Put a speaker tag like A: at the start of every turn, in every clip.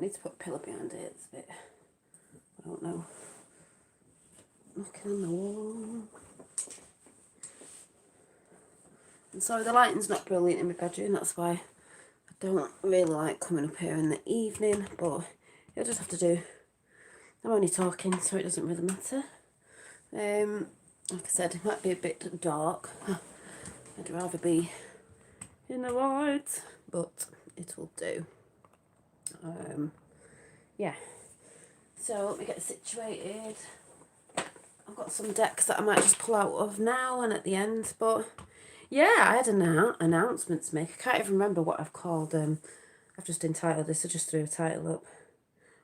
A: need to put a pillow behind it. It's a bit, I don't know. Knocking on the wall. And sorry, the lighting's not brilliant in my bedroom. That's why I don't really like coming up here in the evening. But you'll just have to do. I'm only talking, so it doesn't really matter. Like I said, it might be a bit dark. I'd rather be in the light, but it will do. Yeah. So let me get situated. I've got some decks that I might just pull out of now and at the end, but yeah, I had an announcement to make. I can't even remember what I've called. I've just entitled this. I just threw a title up.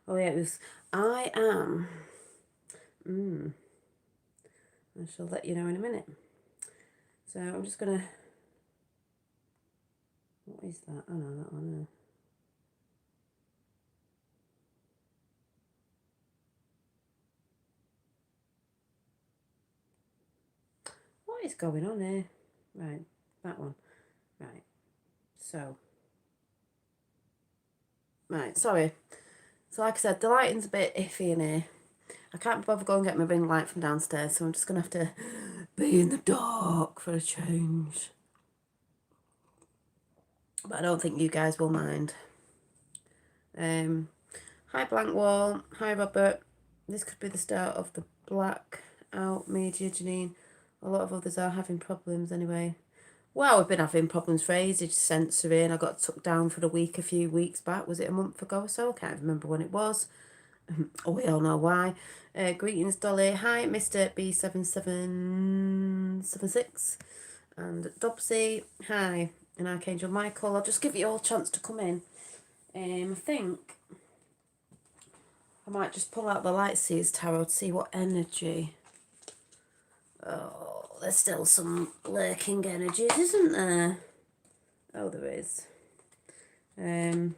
A: Oh yeah, it was I am. I shall let you know in a minute. So I'm just gonna. What is that? Oh no, that one. No. What is going on here? Right, that one. Right. So. Right, sorry. So like I said, the lighting's a bit iffy in here. I can't bother going and get my ring light from downstairs, so I'm just going to have to be in the dark for a change. But I don't think you guys will mind. Hi Blank Wall. Hi Robert. This could be the start of the blackout media, Janine. A lot of others are having problems anyway. Well, we've been having problems for ages censoring. I got took down for a week a few weeks back. Was it a month ago or so? I can't remember when it was. Oh, we all know why. Greetings, Dolly. Hi, Mr. B7776. And Dobsy. Hi. And Archangel Michael. I'll just give you all a chance to come in. I think I might just pull out the Lightseers Tarot to see what energy. Oh, there's still some lurking energies, isn't there? Oh, there is. Let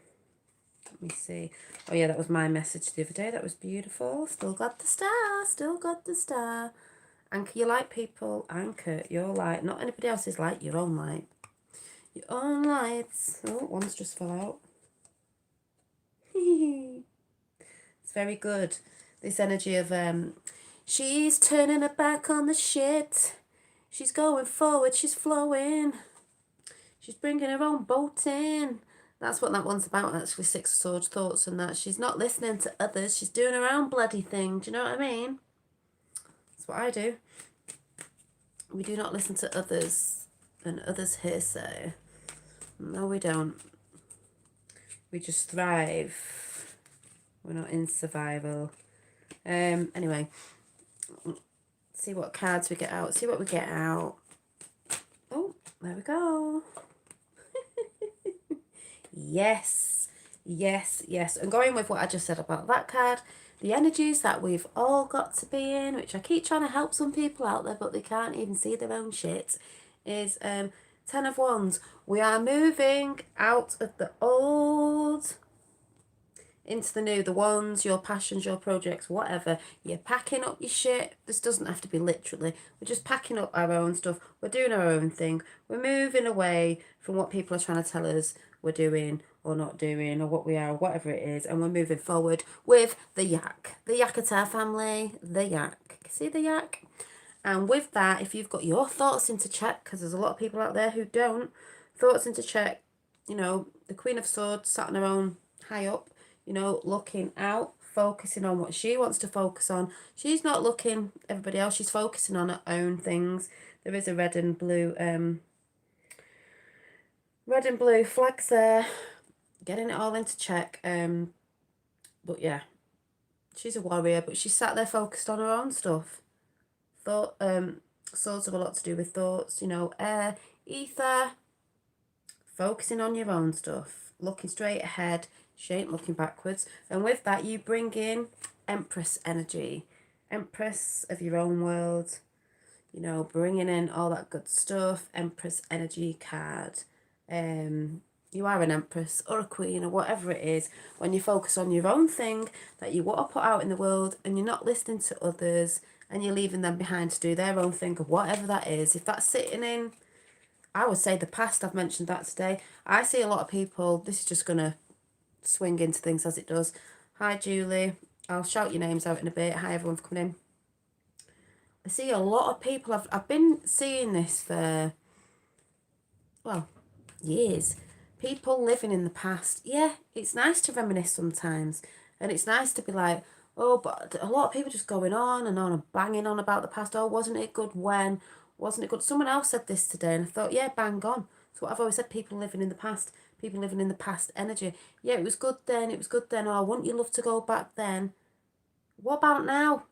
A: me see. Oh yeah, that was my message the other day. That was beautiful. Still got the star. Still got the star. Anchor your light, people. Anchor your light. Not anybody else's light. Your own light. Your own lights. Oh, one's just fell out. It's very good. This energy of she's turning her back on the shit. She's going forward. She's flowing. She's bringing her own boat in. That's what that one's about, actually. Six of Swords thoughts and that. She's not listening to others. She's doing her own bloody thing. Do you know what I mean? That's what I do. We do not listen to others and others' hearsay. No, we don't. We just thrive. We're not in survival. Anyway, see what cards we get out. See what we get out. Oh, there we go. Yes, yes, yes. And going with what I just said about that card, the energies that we've all got to be in, which I keep trying to help some people out there, but they can't even see their own shit, is Ten of Wands. We are moving out of the old into the new, the wands, your passions, your projects, whatever. You're packing up your shit. This doesn't have to be literally. We're just packing up our own stuff. We're doing our own thing. We're moving away from what people are trying to tell us we're doing or not doing or what we are or whatever it is. And we're moving forward with the yak. The Yakatar family. The yak. See the yak? And with that, if you've got your thoughts into check, because there's a lot of people out there who don't, thoughts into check, you know, the Queen of Swords sat on her own high up, you know, looking out, focusing on what she wants to focus on. She's not looking everybody else. She's focusing on her own things. There is a red and blue flags there. Getting it all into check. But yeah, she's a warrior, but she sat there focused on her own stuff. Swords have a lot to do with thoughts, you know, air, ether, focusing on your own stuff, looking straight ahead. She ain't looking backwards. And with that, you bring in Empress energy. Empress of your own world. You know, bringing in all that good stuff. Empress energy card. You are an empress or a queen or whatever it is. When you focus on your own thing that you want to put out in the world and you're not listening to others and you're leaving them behind to do their own thing or whatever that is. If that's sitting in, I would say the past, I've mentioned that today. I see a lot of people, this is just going to swing into things as it does. Hi, Julie. I'll shout your names out in a bit. Hi, everyone, for coming in. I see a lot of people. I've been seeing this for, well, years. People living in the past. Yeah, it's nice to reminisce sometimes. And it's nice to be like, oh, but a lot of people just going on and banging on about the past. Oh, wasn't it good when? Wasn't it good? Someone else said this today and I thought, yeah, bang on. So what I've always said, people living in the past. People living in the past energy. Yeah, it was good then. It was good then. Oh, wouldn't you love to go back then? What about now?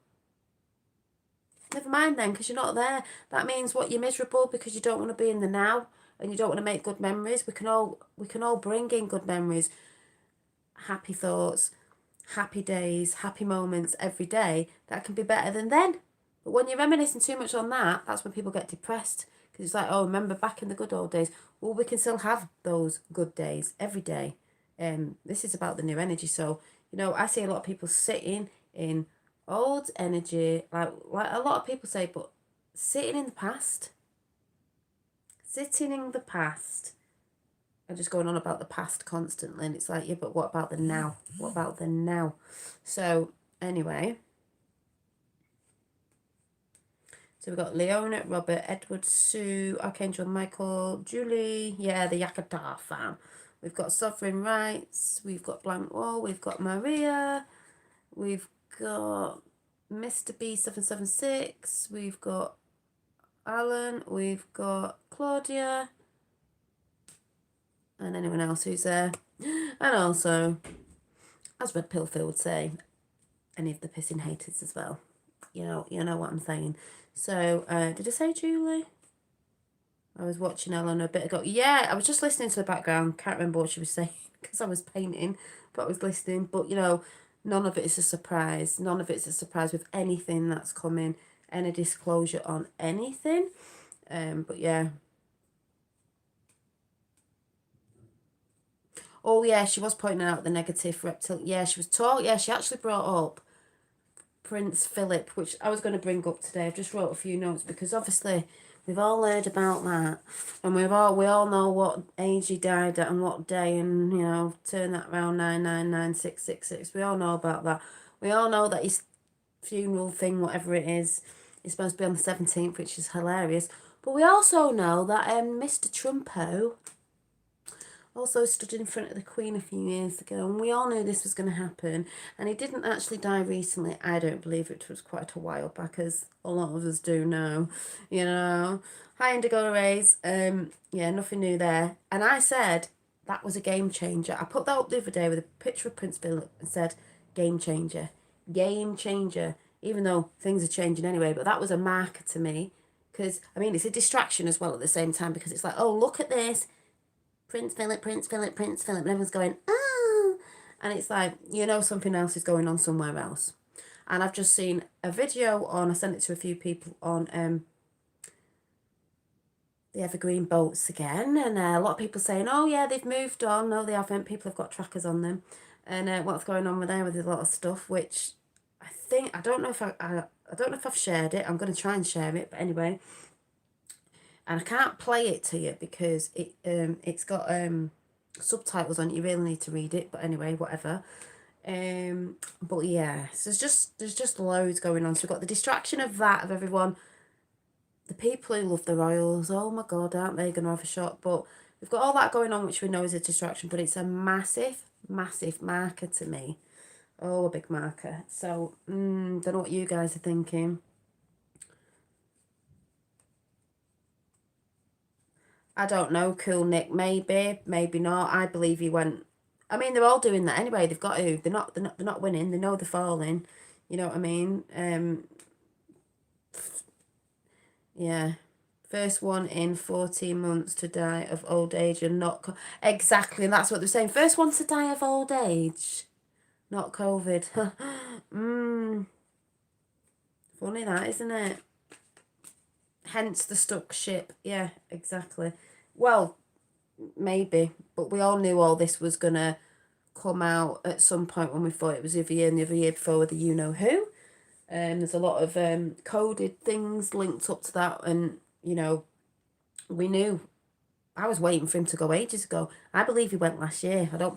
A: Never mind then, because you're not there. That means what, you're miserable because you don't want to be in the now and you don't want to make good memories. We can all bring in good memories, happy thoughts, happy days, happy moments every day. That can be better than then. But when you're reminiscing too much on that, that's when people get depressed. Because it's like, oh, remember back in the good old days. Well, we can still have those good days every day. This is about the new energy. So, I see a lot of people sitting in old energy, like a lot of people say, but sitting in the past, and just going on about the past constantly. And it's like, yeah, but what about the now? What about the now? So anyway, so we've got Leona, Robert, Edward, Sue, Archangel Michael, Julie, yeah, the Yakata fam. We've got Sovereign Rights, we've got Blank Wall, we've got Maria, we've got Mr. B776, we've got Alan, we've got Claudia, and anyone else who's there. And also, as Red Pillfield would say, any of the pissing haters as well. You know what I'm saying. So, did I say Julie? I was watching Ellen a bit ago. Yeah, I was just listening to the background. Can't remember what she was saying because I was painting, but I was listening. But, none of it is a surprise. None of it's a surprise with anything that's coming. Any disclosure on anything. But yeah. Oh, yeah, she was pointing out the negative reptile. Yeah, she was talking. Yeah, she actually brought up Prince Philip, which I was going to bring up today. I've just wrote a few notes because obviously we've all heard about that, and we all know what age he died at and what day, and turn that round 9996666. We all know about that. We all know that his funeral thing, whatever it is supposed to be on the 17th, which is hilarious. But we also know that Mr. Trumpo also stood in front of the Queen a few years ago, and we all knew this was going to happen. And he didn't actually die recently. I don't believe it was quite a while back, as a lot of us do know. Hi, Indigo Rays. Yeah, nothing new there. And I said that was a game changer. I put that up the other day with a picture of Prince Philip and said, game changer. Game changer. Even though things are changing anyway, but that was a marker to me. Because, it's a distraction as well at the same time, because it's like, oh, look at this. Prince Philip, Prince Philip, Prince Philip, and everyone's going, oh, and it's like, something else is going on somewhere else. And I've just seen a video I sent it to a few people on the Evergreen boats again, and a lot of people saying, oh yeah, they've moved on. No, they haven't. People have got trackers on them, and what's going on with there with a lot of stuff, which I don't know if I've shared it. I'm going to try and share it, but anyway. And I can't play it to you because it's got subtitles on it. You really need to read it. But anyway, whatever. But yeah, so there's just loads going on. So we've got the distraction of everyone. The people who love the royals. Oh my God, aren't they going to have a shot? But we've got all that going on, which we know is a distraction. But it's a massive, massive marker to me. Oh, a big marker. So, don't know what you guys are thinking. I don't know, Cool Nick, maybe not. I believe he went. They're all doing that anyway. They've got to. They're not winning. They know they're falling. You know what I mean? Yeah. First one in 14 months to die of old age and not exactly. And that's what they're saying. First one to die of old age, not COVID. Funny that, isn't it? Hence the stuck ship. Yeah, exactly. Well, maybe, but we all knew all this was gonna come out at some point when we thought it was the other year and the other year before with the you know who. There's a lot of coded things linked up to that, and we knew. I was waiting for him to go ages ago. I believe he went last year. I don't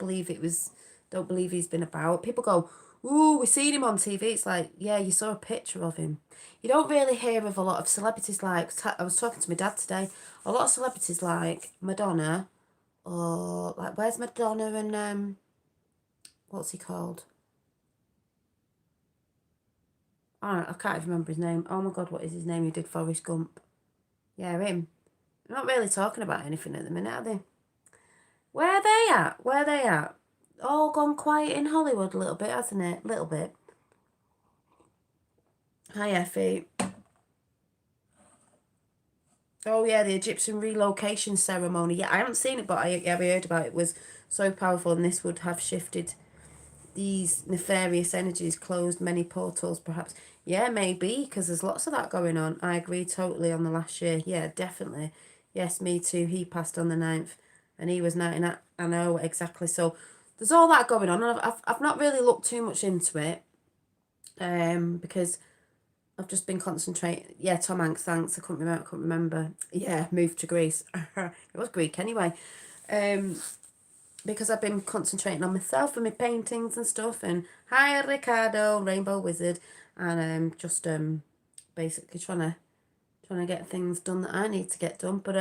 A: don't believe he's been about. People go, ooh, we've seen him on TV. It's like, yeah, you saw a picture of him. You don't really hear of a lot of celebrities like, I was talking to my dad today, a lot of celebrities like Madonna, or like, where's Madonna and, what's he called? I can't even remember his name. Oh my God, what is his name? He did Forrest Gump. Yeah, him. They're not really talking about anything at the minute, are they? Where are they at? Where are they at? All gone quiet in Hollywood a little bit, hasn't it? Little bit. Hi, Effie. Oh, yeah, the Egyptian relocation ceremony. Yeah, I haven't seen it, but I heard about it. It was so powerful, and this would have shifted these nefarious energies, closed many portals, perhaps. Yeah, maybe, because there's lots of that going on. I agree totally on the last year. Yeah, definitely. Yes, me too. He passed on the 9th, and he was 99. I know, exactly. So there's all that going on, and I've not really looked too much into it, because I've just been concentrating. Yeah, Tom Hanks, thanks. I couldn't remember. Yeah, moved to Greece. It was Greek anyway. Because I've been concentrating on myself and my paintings and stuff. And hi, Ricardo, Rainbow Wizard, and just basically trying to get things done that I need to get done. But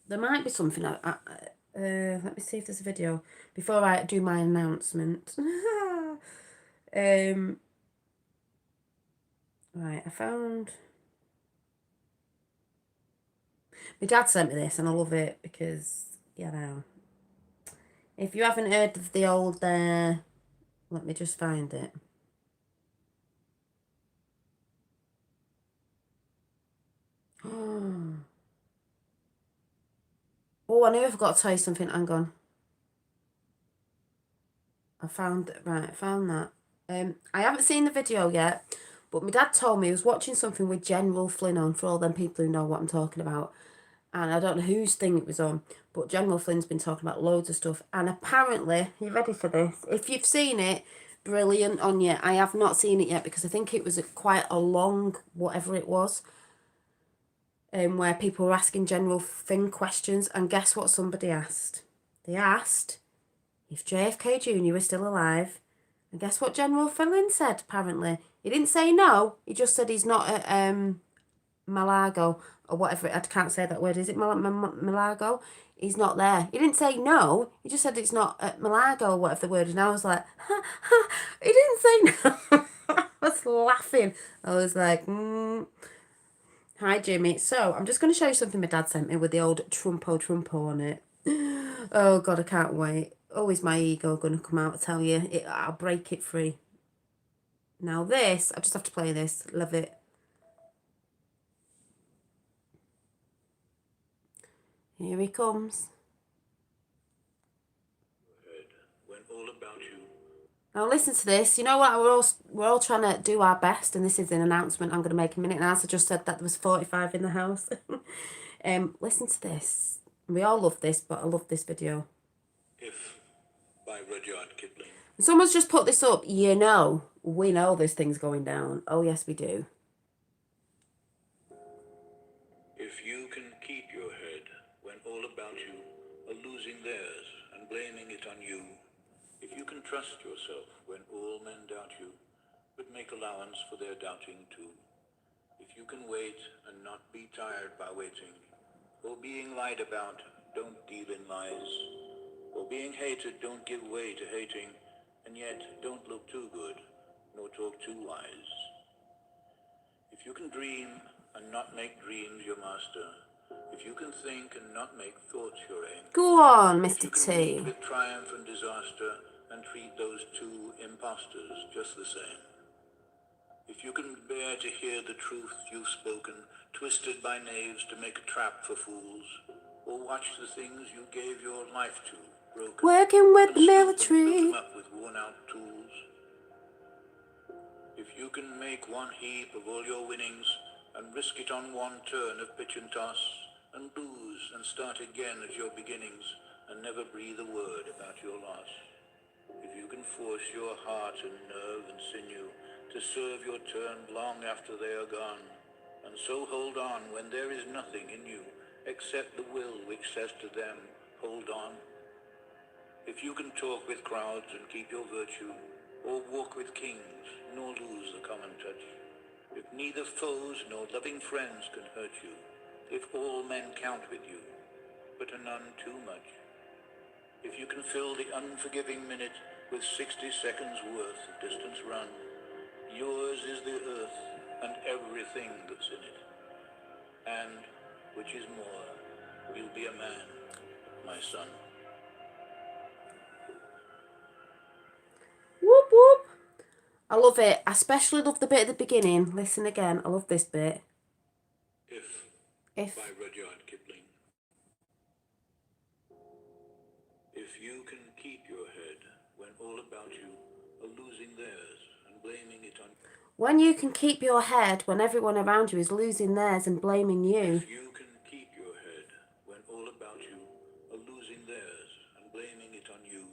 A: there might be something. Let me see if there's a video before I do my announcement. Right, I found. My dad sent me this, and I love it because, you know, if you haven't heard of the old, let me just find it. Oh, I knew I forgot to tell you something. Hang on. I found that. I haven't seen the video yet, but my dad told me he was watching something with General Flynn on, for all them people who know what I'm talking about. And I don't know whose thing it was on, but General Flynn's been talking about loads of stuff. And apparently, you ready for this? If you've seen it, brilliant on you. I have not seen it yet because I think it was quite a long, whatever it was, where people were asking General Flynn questions. And guess what somebody asked? They asked if JFK Jr. was still alive. And guess what General Flynn said, apparently? He didn't say no. He just said he's not at Malago or whatever. I can't say that word. Is it Malago? He's not there. He didn't say no. He just said it's not at Malago or whatever the word is. And I was like, ha, ha. He didn't say no. I was laughing. I was like, Hi, Jimmy. So I'm just going to show you something my dad sent me with the old Trumpo on it. Oh, God, I can't wait. Oh, is my ego going to come out? I tell you, I'll break it free. Now this, I just have to play this. Love it. Here he comes. When all about you. Now listen to this. You know what? We're all trying to do our best, and this is an announcement I'm going to make in a minute. And as I just said, that there was 45 in the house. Listen to this. We all love this, but I love this video. If by Rudyard Kipling. Someone's just put this up. You know, we know this thing's going down. Oh yes, we do. If you can keep your head when all about you are losing theirs and blaming it on you, if you can trust yourself when all men doubt you, but make allowance for their doubting too, if you can wait and not be tired by waiting, or being lied about, don't deal in lies, or being hated, don't give way to hating, and yet don't look too good, nor talk too wise. If you can dream and not make dreams your master, if you can think and not make thoughts your aim. Go on, Mr. T. If you can meet with triumph and disaster and treat those two impostors just the same. If you can bear to hear the truth you've spoken, twisted by knaves to make a trap for fools, or watch the things you gave your life to broken, working with the military, build them up with worn-out tools. If you can make one heap of all your winnings and risk it on one turn of pitch and toss, and lose and start again at your beginnings and never breathe a word about your loss. If you can force your heart and nerve and sinew to serve your turn long after they are gone, and so hold on when there is nothing in you except the will which says to them, hold on.
B: If you can talk with crowds and keep your virtue, or walk with kings, nor lose the common touch, if neither foes nor loving friends can hurt you, if all men count with you, but are none too much, if you can fill the unforgiving minute with 60 seconds worth of distance run, yours is the earth and everything that's in it. And, which is more, you'll be a man, my son.
A: Whoop whoop. I love it. I especially love the bit at the beginning. Listen again. I love this bit.
B: If by Rudyard Kipling. If you can keep your head when all about you are losing theirs and blaming it on
A: When you can keep your head when everyone around you is losing theirs and blaming you.
B: If you can keep your head when all about you are losing theirs and blaming it on you.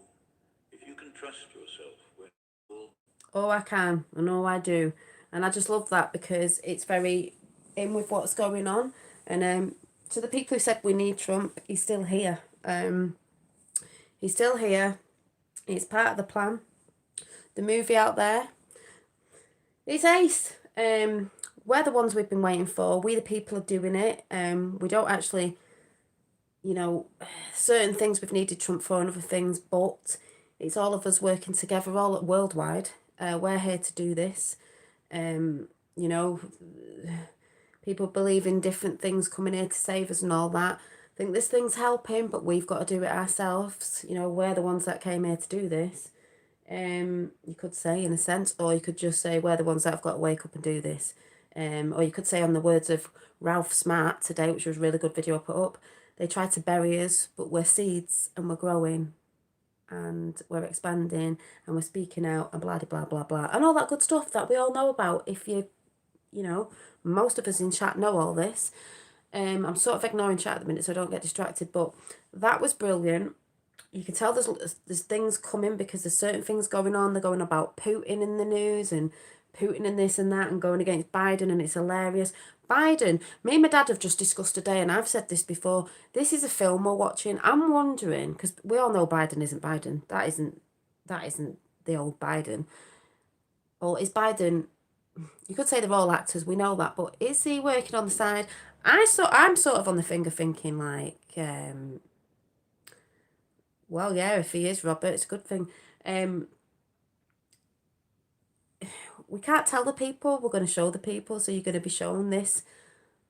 B: If you can trust yourself when all
A: Oh, I can. I know I do. And I just love that because it's very in with what's going on. And to the people who said we need Trump, he's still here. He's still here. He's part of the plan. The movie out there, it's ace. We're the ones we've been waiting for. We the people are doing it. We don't actually, you know, certain things we've needed Trump for and other things, but it's all of us working together, all at worldwide. We're here to do this. You know, people believe in different things coming here to save us and all that. I think this thing's helping, but we've got to do it ourselves. You know, we're the ones that came here to do this. You could say in a sense, or you could just say we're the ones that have got to wake up and do this. Or you could say on the words of Ralph Smart today, which was a really good video I put up, they tried to bury us, but we're seeds and we're growing and we're expanding and we're speaking out and blah, blah, blah, blah. And all that good stuff that we all know about. If you know, most of us in chat know all this. I'm sort of ignoring chat at the minute so I don't get distracted, but that was brilliant. You can tell there's things coming because there's certain things going on. They're going about Putin in the news and Putin and this and that and going against Biden, and it's hilarious. Biden, me and my dad have just discussed today, and I've said this before, this is a film we're watching. I'm wondering, because we all know Biden isn't Biden. That isn't the old Biden. Or is Biden, you could say they're all actors, we know that, but is he working on the side? I'm sort of on the finger thinking like, well, yeah, if he is Robert, it's a good thing. We can't tell the people, we're going to show the people, so you're going to be shown this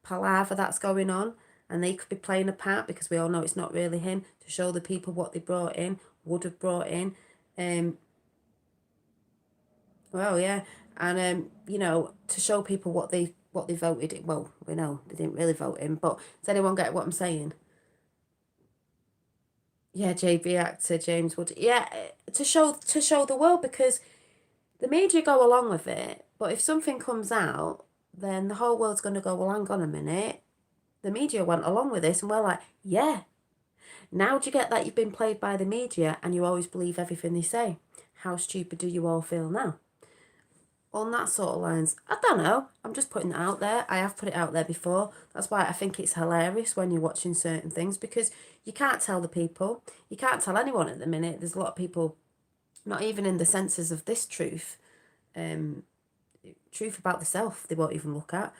A: palaver that's going on, and they could be playing a part because we all know it's not really him, to show the people what they brought in, would have brought in. Well, yeah, and you know, to show people what they voted in. Well, we know they didn't really vote in, but does anyone get what I'm saying? Yeah, JB actor James Wood. Yeah, to show the world, because the media go along with it, but if something comes out, then the whole world's going to go, well, hang on a minute. The media went along with this, and we're like, yeah. Now do you get that you've been played by the media and you always believe everything they say? How stupid do you all feel now? On that sort of lines, I don't know. I'm just putting it out there. I have put it out there before. That's why I think it's hilarious when you're watching certain things, because you can't tell the people. You can't tell anyone at the minute. There's a lot of people not even in the senses of this truth. Truth about the self they won't even look at.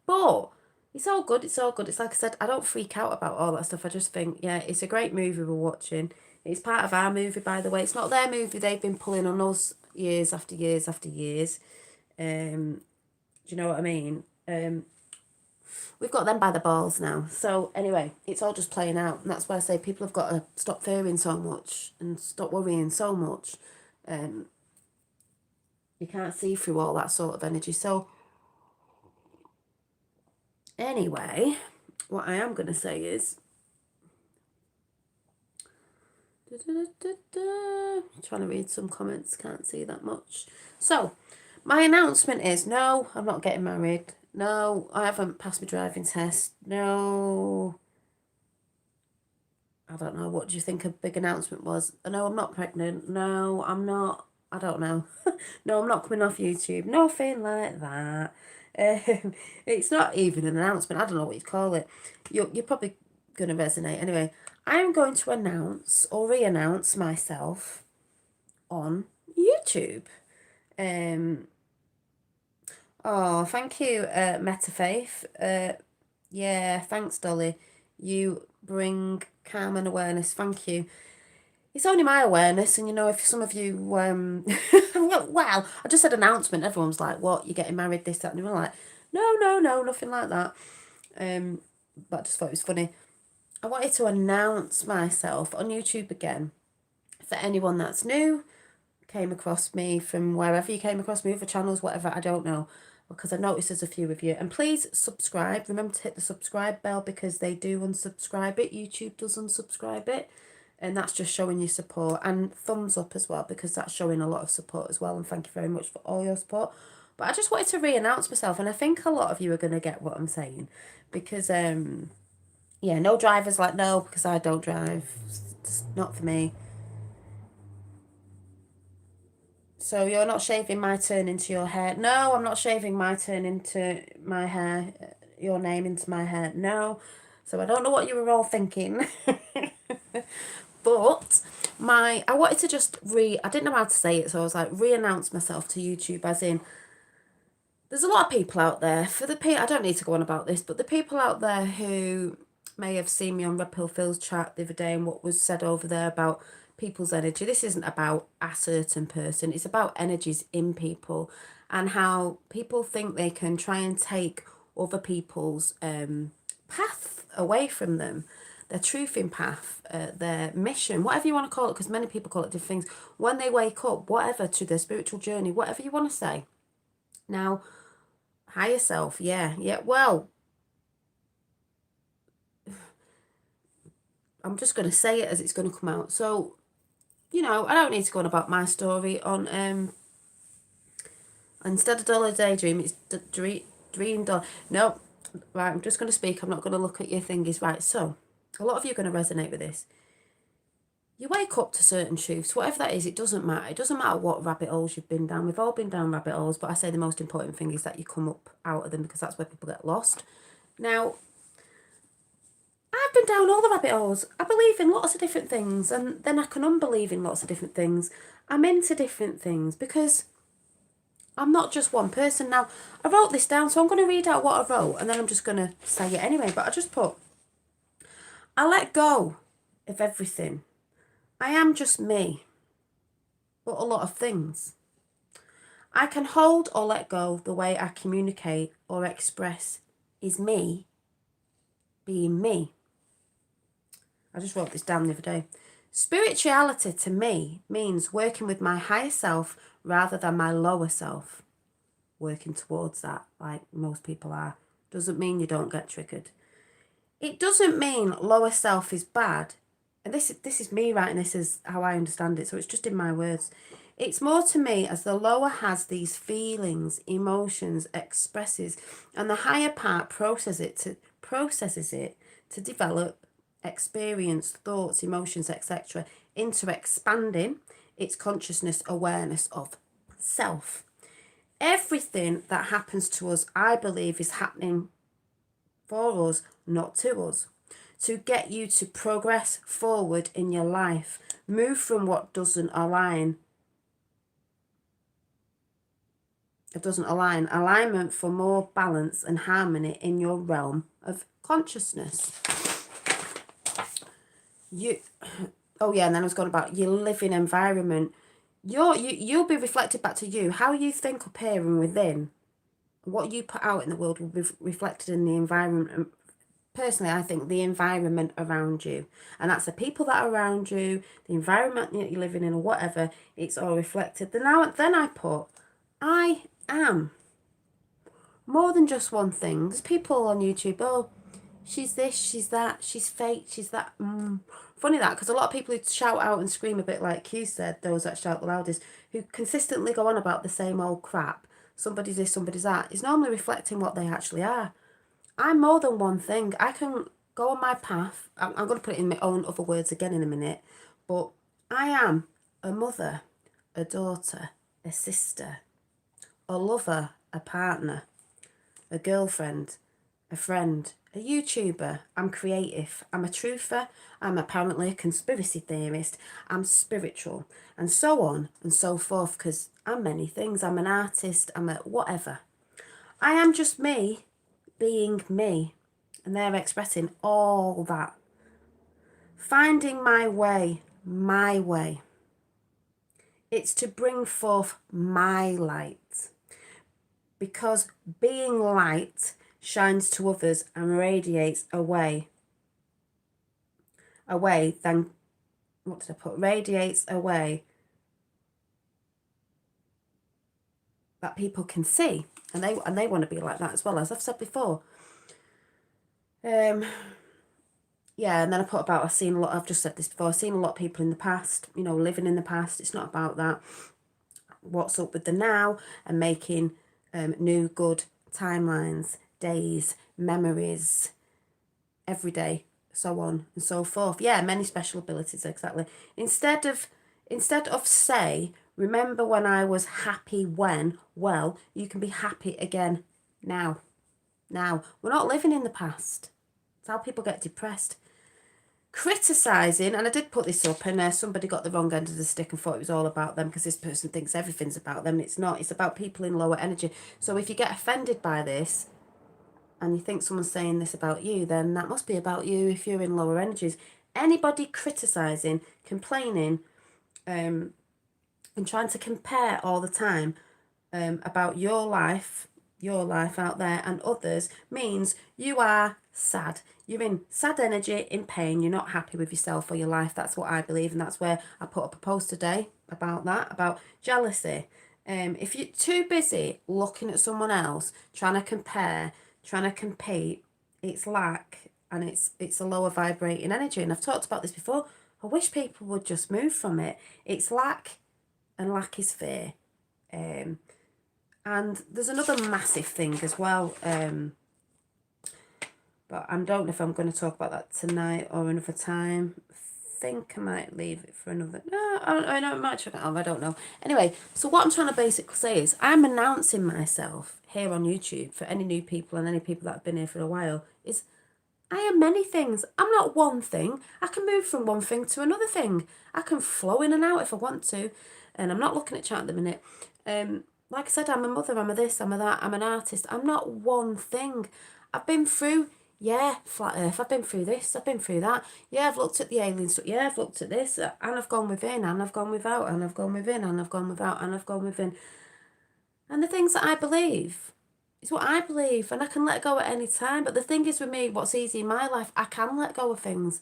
A: But it's all good. It's all good. It's like I said, I don't freak out about all that stuff. I just think, yeah, it's a great movie we're watching. It's part of our movie, by the way. It's not their movie. They've been pulling on us years after years after years. Do you know what I mean? We've got them by the balls now. So anyway, it's all just playing out. And that's why I say people have got to stop fearing so much and stop worrying so much. You can't see through all that sort of energy. So anyway, what I am going to say is, trying to read some comments, can't see that much. So, my announcement is, no, I'm not getting married. No, I haven't passed my driving test. No, I don't know. What do you think a big announcement was? No, I'm not pregnant. No, I'm not. I don't know. No, I'm not coming off YouTube. Nothing like that. It's not even an announcement. I don't know what you'd call it. You're probably going to resonate. Anyway, I am going to announce or re-announce myself on YouTube. Oh, thank you, Metafaith. Yeah, thanks, Dolly. You bring calm and awareness. Thank you. It's only my awareness, and you know, if some of you, well, I just said announcement. Everyone's like, "What? You're getting married? This, that," and we're like, "No, no, no, nothing like that." But I just thought it was funny. I wanted to announce myself on YouTube again for anyone that's new, came across me from wherever you came across me, other channels, whatever, I don't know, because I noticed there's a few of you. And please subscribe. Remember to hit the subscribe bell, because they do unsubscribe it. YouTube does unsubscribe it. And that's just showing your support. And thumbs up as well, because that's showing a lot of support as well. And thank you very much for all your support. But I just wanted to re-announce myself. And I think a lot of you are going to get what I'm saying. Because, yeah, no drivers, like, no, because I don't drive. It's not for me. So you're not shaving my turn into your hair? No, I'm not shaving my turn into my hair, your name into my hair. No. So I don't know what you were all thinking. But I wanted to just I didn't know how to say it, so I was like, re-announce myself to YouTube, as in, there's a lot of people out there, I don't need to go on about this, but the people out there who may have seen me on Red Pill Phil's chat the other day and what was said over there about people's energy. This isn't about a certain person, it's about energies in people, and how people think they can try and take other people's path away from them, their truthing path, their mission, whatever you want to call it, because many people call it different things, when they wake up, whatever, to their spiritual journey, whatever you want to say. Now, higher self, yeah, well, I'm just going to say it as it's going to come out. So, you know, I don't need to go on about my story on, instead of Dollar Daydream, it's Dream Dollar. No, right, I'm just going to speak. I'm not going to look at your thingies. Right, so, a lot of you are going to resonate with this. You wake up to certain truths, whatever that is, it doesn't matter. It doesn't matter what rabbit holes you've been down. We've all been down rabbit holes, but I say the most important thing is that you come up out of them, because that's where people get lost. Now, I've been down all the rabbit holes. I believe in lots of different things, and then I can unbelieve in lots of different things. I'm into different things because I'm not just one person. Now, I wrote this down, so I'm going to read out what I wrote, and then I'm just going to say it anyway. But I just put, I let go of everything. I am just me, but a lot of things. I can hold or let go. The way I communicate or express is me being me. I just wrote this down the other day. Spirituality to me means working with my higher self rather than my lower self. Working towards that, like most people are. Doesn't mean you don't get triggered. It doesn't mean lower self is bad. And this is me writing this as how I understand it, so it's just in my words. It's more to me as the lower has these feelings, emotions, expresses, and the higher part processes it to develop experience, thoughts, emotions, etc., into expanding its consciousness awareness of self. Everything that happens to us, I believe, is happening for us, not to us, to get you to progress forward in your life, move from what doesn't align. It doesn't align. Alignment for more balance and harmony in your realm of consciousness. Oh yeah, and then I was going about your living environment. You'll be reflected back to you. How you think up here and within, what you put out in the world will be reflected in the environment. Personally, I think the environment around you, and that's the people that are around you, the environment that you're living in, or whatever. It's all reflected. Then I put, I am more than just one thing. There's people on YouTube. Oh, she's this, she's that, she's fake, she's that. Funny that, because a lot of people who shout out and scream a bit like Q said, those that shout the loudest, who consistently go on about the same old crap, somebody's this, somebody's that, is normally reflecting what they actually are. I'm more than one thing. I can go on my path. I'm going to put it in my own other words again in a minute, but I am a mother, a daughter, a sister, a lover, a partner, a girlfriend, a friend, a YouTuber, I'm creative, I'm a truther, I'm apparently a conspiracy theorist, I'm spiritual, and so on and so forth, because I'm many things. I'm an artist, I'm a whatever. I am just me being me, and they're expressing all that. Finding my way, my way. It's to bring forth my light, because being light shines to others and radiates away than, what did I put, radiates away that people can see, and they want to be like that as well, as I've said before. Yeah, and then I put about, I've just said this before, I've seen a lot of people in the past, living in the past. It's not about that. What's up with the now, and making new good timelines, days, memories, every day, so on and so forth. Yeah, many special abilities, exactly. Instead of say, remember when I was happy when, well, you can be happy again now. Now, we're not living in the past. It's how people get depressed. Criticising, and I did put this up, and somebody got the wrong end of the stick and thought it was all about them, because this person thinks everything's about them. It's not. It's about people in lower energy. So if you get offended by this, and you think someone's saying this about you, then that must be about you if you're in lower energies. Anybody criticising, complaining, and trying to compare all the time about your life out there and others, means you are sad. You're in sad energy, in pain. You're not happy with yourself or your life. That's what I believe, and that's where I put up a post today about that, about jealousy. If you're too busy looking at someone else, trying to compare, trying to compete, it's lack, and it's a lower vibrating energy. And I've talked about this before. I wish people would just move from it. It's lack, and lack is fear. And there's another massive thing as well, but I don't know if I'm going to talk about that tonight or another time. I think I might leave it for another. No, I know, I might check it out. I don't know. Anyway, so what I'm trying to basically say is, I'm announcing myself here on YouTube for any new people and any people that have been here for a while, is I am many things. I'm not one thing. I can move from one thing to another thing. I can flow in and out if I want to. And I'm not looking at chat at the minute. Like I said, I'm a mother, I'm a this, I'm a that, I'm an artist. I'm not one thing. I've been through, flat earth. I've been through this, I've been through that. Yeah, I've looked at the alien stuff. Yeah, I've looked at this. And I've gone within, and I've gone without, and I've gone within, and I've gone without, and I've gone within. And the things that I believe is what I believe, and I can let go at any time. But the thing is with me, what's easy in my life, I can let go of things,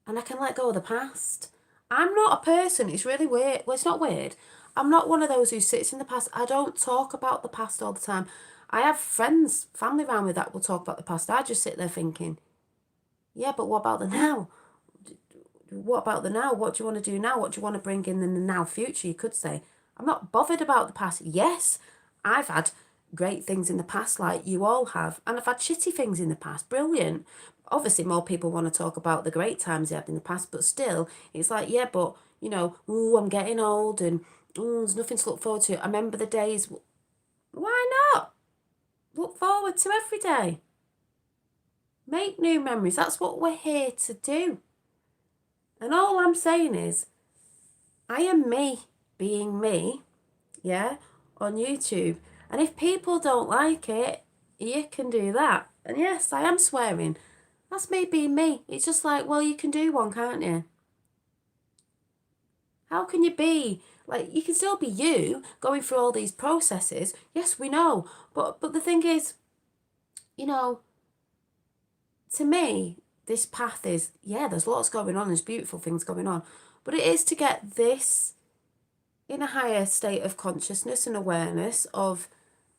A: and I can let go of the past. I'm not a person, it's really weird. Well, it's not weird. I'm not one of those who sits in the past. I don't talk about the past all the time. I have friends, family around me that will talk about the past. I just sit there thinking, yeah, but what about the now? What about the now? What do you want to do now? What do you want to bring in the now future, you could say? I'm not bothered about the past. Yes, I've had great things in the past, like you all have, and I've had shitty things in the past. Brilliant. Obviously, more people want to talk about the great times they had in the past, but still, it's like, yeah, but, ooh, I'm getting old, and ooh, there's nothing to look forward to. I remember the days. Why not? Look forward to every day. Make new memories. That's what we're here to do. And all I'm saying is, I am me being me, yeah, on YouTube. And if people don't like it, you can do that. And yes, I am swearing. That's me being me. It's just like, well, you can do one, can't you? How can you be, like, you can still be you going through all these processes. Yes, we know. But the thing is, to me, this path is, yeah, there's lots going on, there's beautiful things going on. But it is to get this in a higher state of consciousness and awareness of,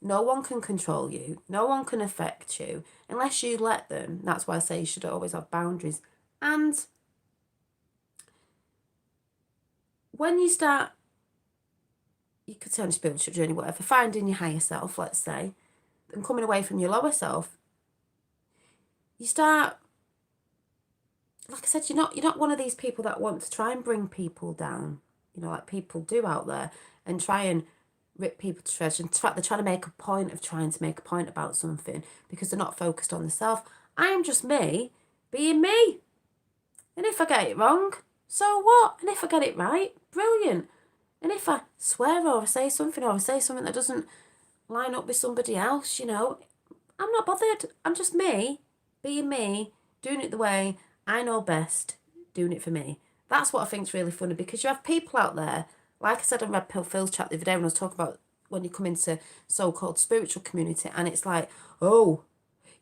A: no one can control you, no one can affect you unless you let them. That's why I say you should always have boundaries. And when you start, you could say on a spiritual journey, whatever, finding your higher self, let's say, and coming away from your lower self, you start, like I said, you're not one of these people that want to try and bring people down, like people do out there, and try and rip people to shreds, and they're trying to make a point of trying to make a point about something because they're not focused on themselves. I am just me being me. And if I get it wrong, so what? And if I get it right, brilliant. And if I swear or I say something that doesn't line up with somebody else, you know, I'm not bothered. I'm just me, being me, doing it the way I know best, doing it for me. That's what I think is really funny, because you have people out there, like I said on Red Pill Phil's chat the other day when I was talking about when you come into so-called spiritual community, and it's like, oh,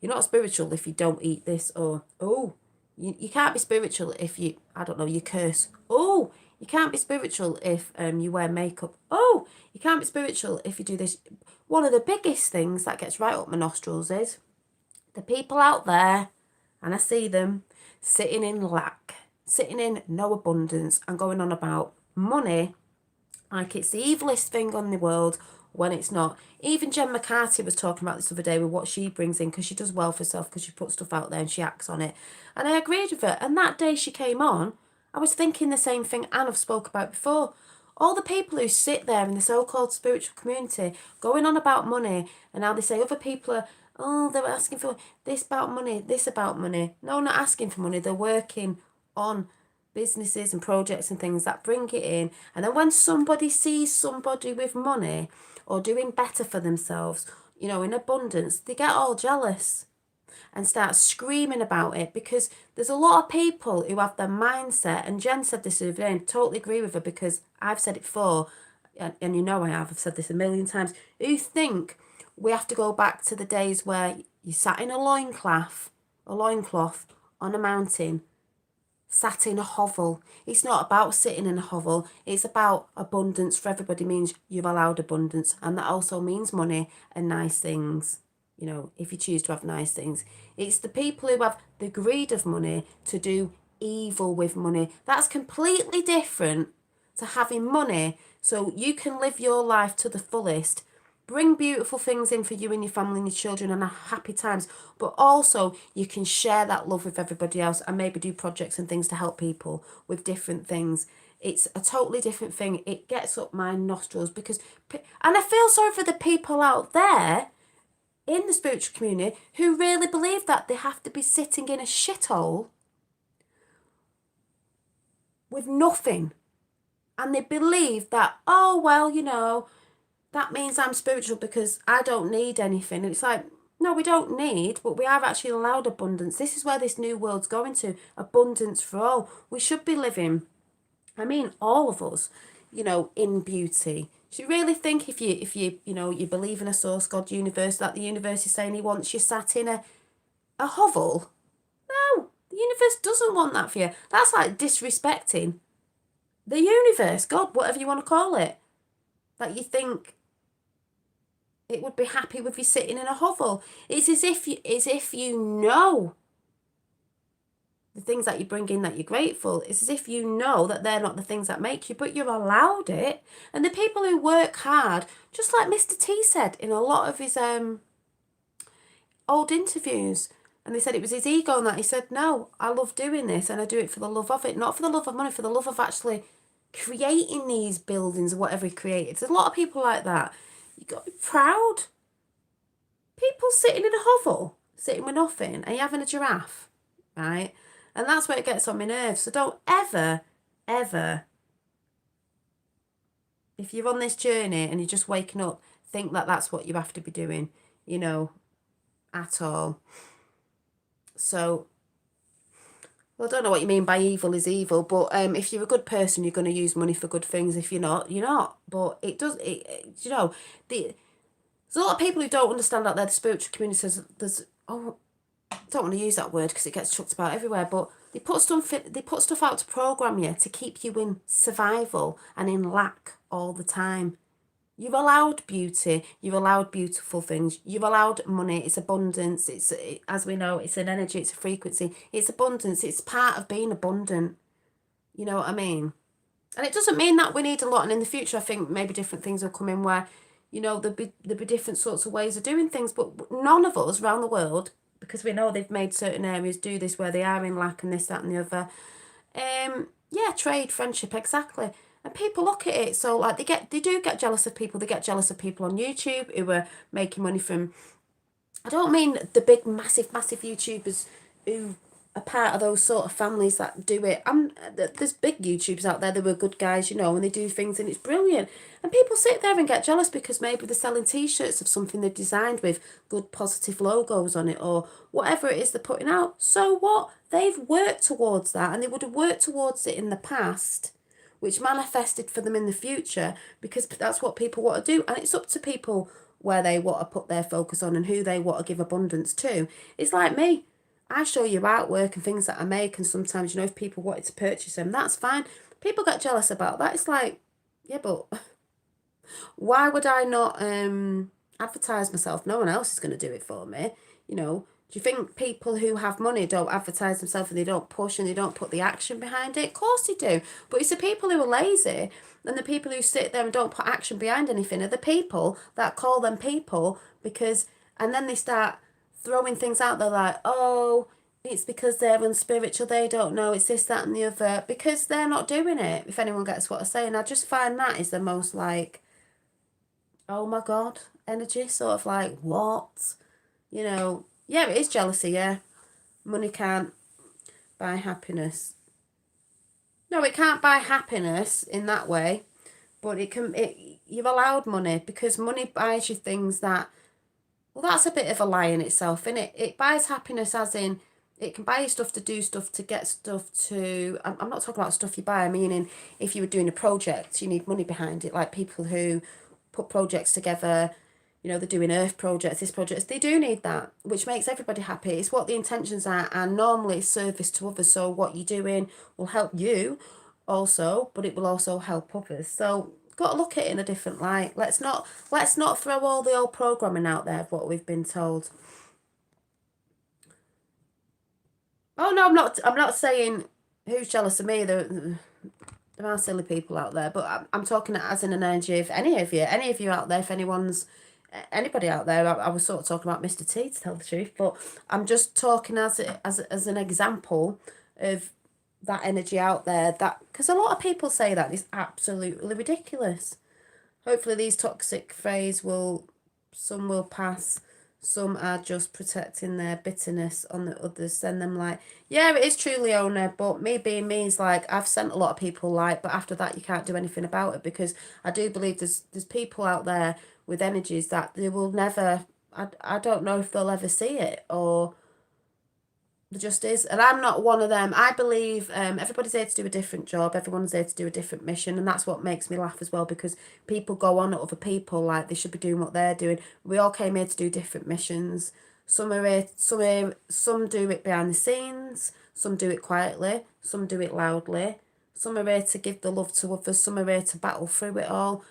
A: you're not spiritual if you don't eat this, or, oh, you can't be spiritual if you, I don't know, you curse. Oh, you can't be spiritual if you wear makeup. Oh, you can't be spiritual if you do this. One of the biggest things that gets right up my nostrils is the people out there, and I see them, sitting in lack, sitting in no abundance, and going on about money like it's the evilest thing on the world when it's not. Even Jen McCarthy was talking about this other day with what she brings in, because she does well for herself, because she puts stuff out there and she acts on it. And I agreed with her. And that day she came on, I was thinking the same thing Anne have spoke about before. All the people who sit there in the so-called spiritual community going on about money, and how they say other people are, oh, they're asking for this about money, this about money. No, not asking for money. They're working on businesses and projects and things that bring it in. And then when somebody sees somebody with money or doing better for themselves, you know, in abundance, they get all jealous and start screaming about it, because there's a lot of people who have their mindset, and Jen said this the other day, and I totally agree with her, because I've said it before, and you know I've said this a million times, who think we have to go back to the days where you sat in a loincloth on a mountain, sat in a hovel. It's not about sitting in a hovel. It's about abundance for everybody. Means you've allowed abundance, and that also means money and nice things. You know, if you choose to have nice things. It's the people who have the greed of money to do evil with money. That's completely different to having money so you can live your life to the fullest, bring beautiful things in for you and your family and your children, and have happy times, but also you can share that love with everybody else and maybe do projects and things to help people with different things. It's a totally different thing. It gets up my nostrils, because, and I feel sorry for the people out there in the spiritual community who really believe that they have to be sitting in a shithole with nothing, and they believe that, oh well, you know, that means I'm spiritual because I don't need anything. And it's like, no, we don't need, but we are actually allowed abundance. This is where this new world's going to, abundance for all. We should be living, I mean, all of us, you know, in beauty. Do you really think if you you know, you believe in a source, God, universe, that the universe is saying he wants you sat in a hovel? No, the universe doesn't want that for you. That's like disrespecting the universe, God, whatever you want to call it. That you think it would be happy with you sitting in a hovel. It's as if you know the things that you bring in that you're grateful. It's as if you know that they're not the things that make you, but you're allowed it. And the people who work hard, just like Mr. T said in a lot of his old interviews, and they said it was his ego and that, he said, no, I love doing this and I do it for the love of it, not for the love of money, for the love of actually creating these buildings or whatever he created. There's a lot of people like that. You got to be proud. People sitting in a hovel, sitting with nothing, and you're having a giraffe, right? And that's where it gets on my nerves. So don't ever, ever, if you're on this journey and you're just waking up, think that that's what you have to be doing, you know, at all. So, well, I don't know what you mean by evil is evil, but if you're a good person, you're going to use money for good things. If you're not, you're not. But it does, you know, there's a lot of people who don't understand out there, the spiritual community says there's, oh, I don't want to use that word because it gets chucked about everywhere, but they put stuff out to program you to keep you in survival and in lack all the time. You're allowed beauty. You're allowed beautiful things. You're allowed money. It's abundance. As we know, it's an energy. It's a frequency. It's abundance. It's part of being abundant. You know what I mean? And it doesn't mean that we need a lot. And in the future, I think maybe different things will come in where, you know, there'll be different sorts of ways of doing things. But none of us around the world, because we know they've made certain areas do this where they are in lack and this, that and the other. Yeah, trade, friendship, exactly. And people look at it, so like they do get jealous of people. They get jealous of people on YouTube who are making money from, I don't mean the big massive YouTubers who are part of those sort of families that do it. There's big YouTubers out there that were good guys, you know, and they do things and it's brilliant. And people sit there and get jealous because maybe they're selling t-shirts of something they've designed with good positive logos on it or whatever it is they're putting out. So what? They've worked towards that and they would have worked towards it in the past, which manifested for them in the future because that's what people want to do. And it's up to people where they want to put their focus on and who they want to give abundance to. It's like me. I show you artwork and things that I make, and sometimes, you know, if people wanted to purchase them, that's fine. People get jealous about that. It's like, yeah, but why would I not advertise myself? No one else is going to do it for me. You know, do you think people who have money don't advertise themselves and they don't push and they don't put the action behind it? Of course they do. But it's the people who are lazy and the people who sit there and don't put action behind anything are the people that call them people because, and then they start throwing things out there like, oh, it's because they're unspiritual, they don't know, it's this, that and the other, because they're not doing it, if anyone gets what I'm saying. I just find that is the most like, oh my God, energy, sort of like, what? You know, yeah, it is jealousy, yeah. Money can't buy happiness. No, it can't buy happiness in that way, but you're allowed money because money buys you things that, well, that's a bit of a lie in itself, isn't it? It buys happiness as in, it can buy you stuff to do stuff, to get stuff to, I'm not talking about stuff you buy, I mean, if you were doing a project, you need money behind it, like people who put projects together, you know, they're doing earth projects, this project, they do need that, which makes everybody happy. It's what the intentions are, and normally it's service to others, so what you're doing will help you also, but it will also help others. So got to look at it in a different light. Let's not throw all the old programming out there of what we've been told. Oh no, I'm not saying who's jealous of me. There are silly people out there, but I'm talking as in an energy of any of you out there, if anybody out there. I was sort of talking about Mr. T, to tell the truth, but I'm just talking as an example of that energy out there, that because a lot of people say that is absolutely ridiculous. Hopefully these toxic phrases some will pass, some are just protecting their bitterness on the others, send them like, yeah, it is true, Leona, but me being me is like, I've sent a lot of people like, but after that you can't do anything about it, because I do believe there's people out there with energies that they will never, I don't know if they'll ever see it, or there just is. And I'm not one of them. I believe everybody's there to do a different job. Everyone's there to do a different mission. And that's what makes me laugh as well, because people go on at other people like they should be doing what they're doing. We all came here to do different missions. Some are here, some do it behind the scenes. Some do it quietly. Some do it loudly. Some are here to give the love to others. Some are here to battle through it all.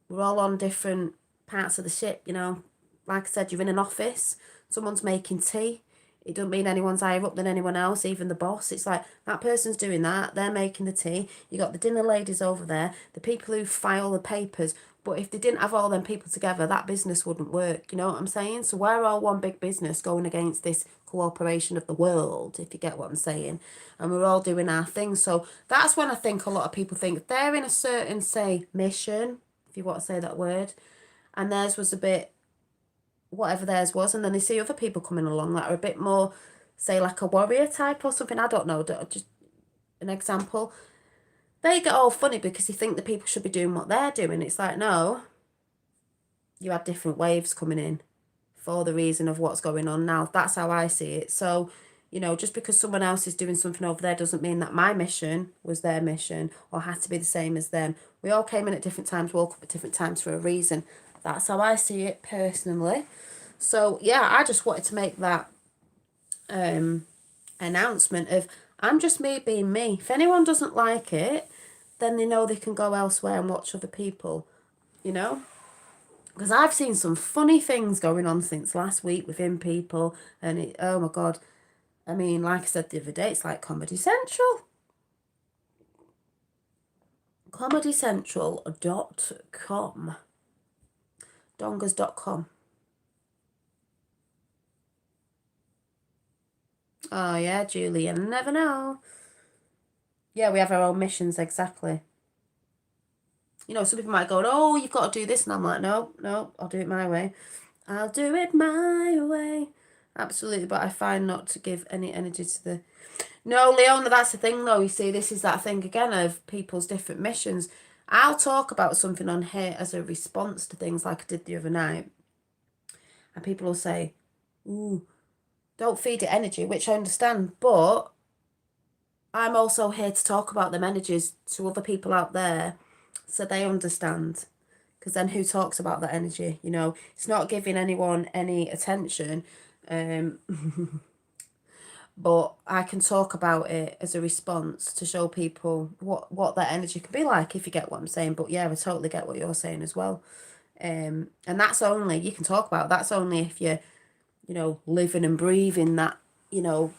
A: We're all on different parts of the ship, you know. Like I said, you're in an office. Someone's making tea. It doesn't mean anyone's higher up than anyone else, even the boss. It's like, that person's doing that, they're making the tea. You got the dinner ladies over there, the people who file the papers. But if they didn't have all them people together, that business wouldn't work. You know what I'm saying? So we're all one big business going against this cooperation of the world, if you get what I'm saying. And we're all doing our thing. So that's when I think a lot of people think they're in a certain, say, mission, if you want to say that word, and theirs was a bit whatever theirs was, and then they see other people coming along that are a bit more, say, like a warrior type or something, I don't know, just an example. They get all funny because they think the people should be doing what they're doing. It's like, no, you had different waves coming in for the reason of what's going on now. That's how I see it. So, you know, just because someone else is doing something over there doesn't mean that my mission was their mission or had to be the same as them. We all came in at different times, woke up at different times for a reason. That's how I see it personally. So yeah, I just wanted to make that announcement of, I'm just me being me. If anyone doesn't like it, then they know they can go elsewhere and watch other people, you know? Because I've seen some funny things going on since last week within people, and it, oh my God. I mean, like I said the other day, it's like Comedy Central. ComedyCentral.com. Dongas.com. Oh yeah, Julie, you never know. Yeah, we have our own missions, exactly. You know, some people might go, oh, you've got to do this. And I'm like, no, I'll do it my way. I'll do it my way. Absolutely. But I find not to give any energy to the... No, Leona, that's the thing though. You see, this is that thing again of people's different missions. I'll talk about something on here as a response to things like I did the other night. And people will say, ooh, don't feed it energy, which I understand. But I'm also here to talk about them energies to other people out there so they understand. Because then who talks about that energy? You know, it's not giving anyone any attention. But I can talk about it as a response to show people what that energy can be like, if you get what I'm saying. But yeah, I totally get what you're saying as well. And that's only, you can talk about, that's only if you're, you know, living and breathing that, you know,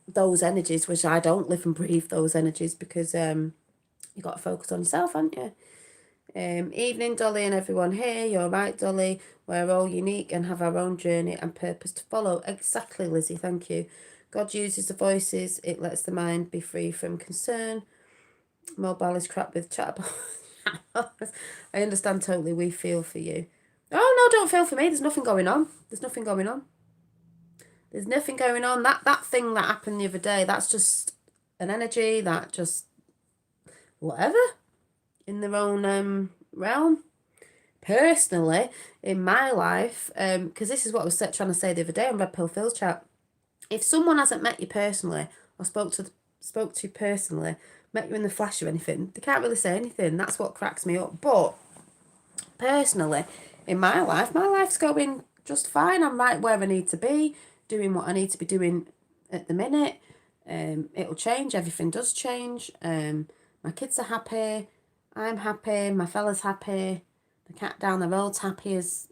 A: those energies, which I don't live and breathe those energies because you got to focus on yourself, haven't you? Evening, Dolly and everyone here. You're right, Dolly. We're all unique and have our own journey and purpose to follow. Exactly, Lizzie. Thank you. God uses the voices. It lets the mind be free from concern. Mobile is crap with chat. I understand totally. We feel for you. Oh, no, don't feel for me. There's nothing going on. There's nothing going on. There's nothing going on. That thing that happened the other day, that's just an energy that just whatever in their own realm. Personally, in my life, because this is what I was trying to say the other day on Red Pill Phil's chat. If someone hasn't met you personally or spoke to personally, met you in the flesh or anything, they can't really say anything. That's what cracks me up. But personally, in my life's going just fine. I'm right where I need to be, doing what I need to be doing at the minute. It'll change. Everything does change. My kids are happy. I'm happy. My fella's happy. The cat down the road's happy as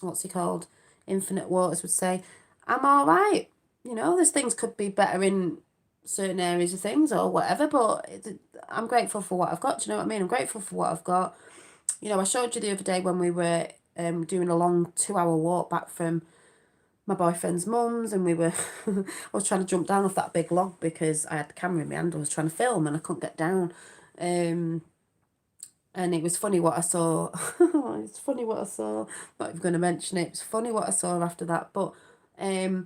A: what's he called? Infinite Waters would say. I'm all right. You know, there's things could be better in certain areas of things or whatever, but I'm grateful for what I've got. Do you know what I mean? I'm grateful for what I've got. You know, I showed you the other day when we were doing a long 2-hour walk back from my boyfriend's mum's, and we were I was trying to jump down off that big log because I had the camera in my hand. I was trying to film and I couldn't get down. And it was funny what I saw. It's funny what I saw. Not even going to mention it. It was funny what I saw after that. But, you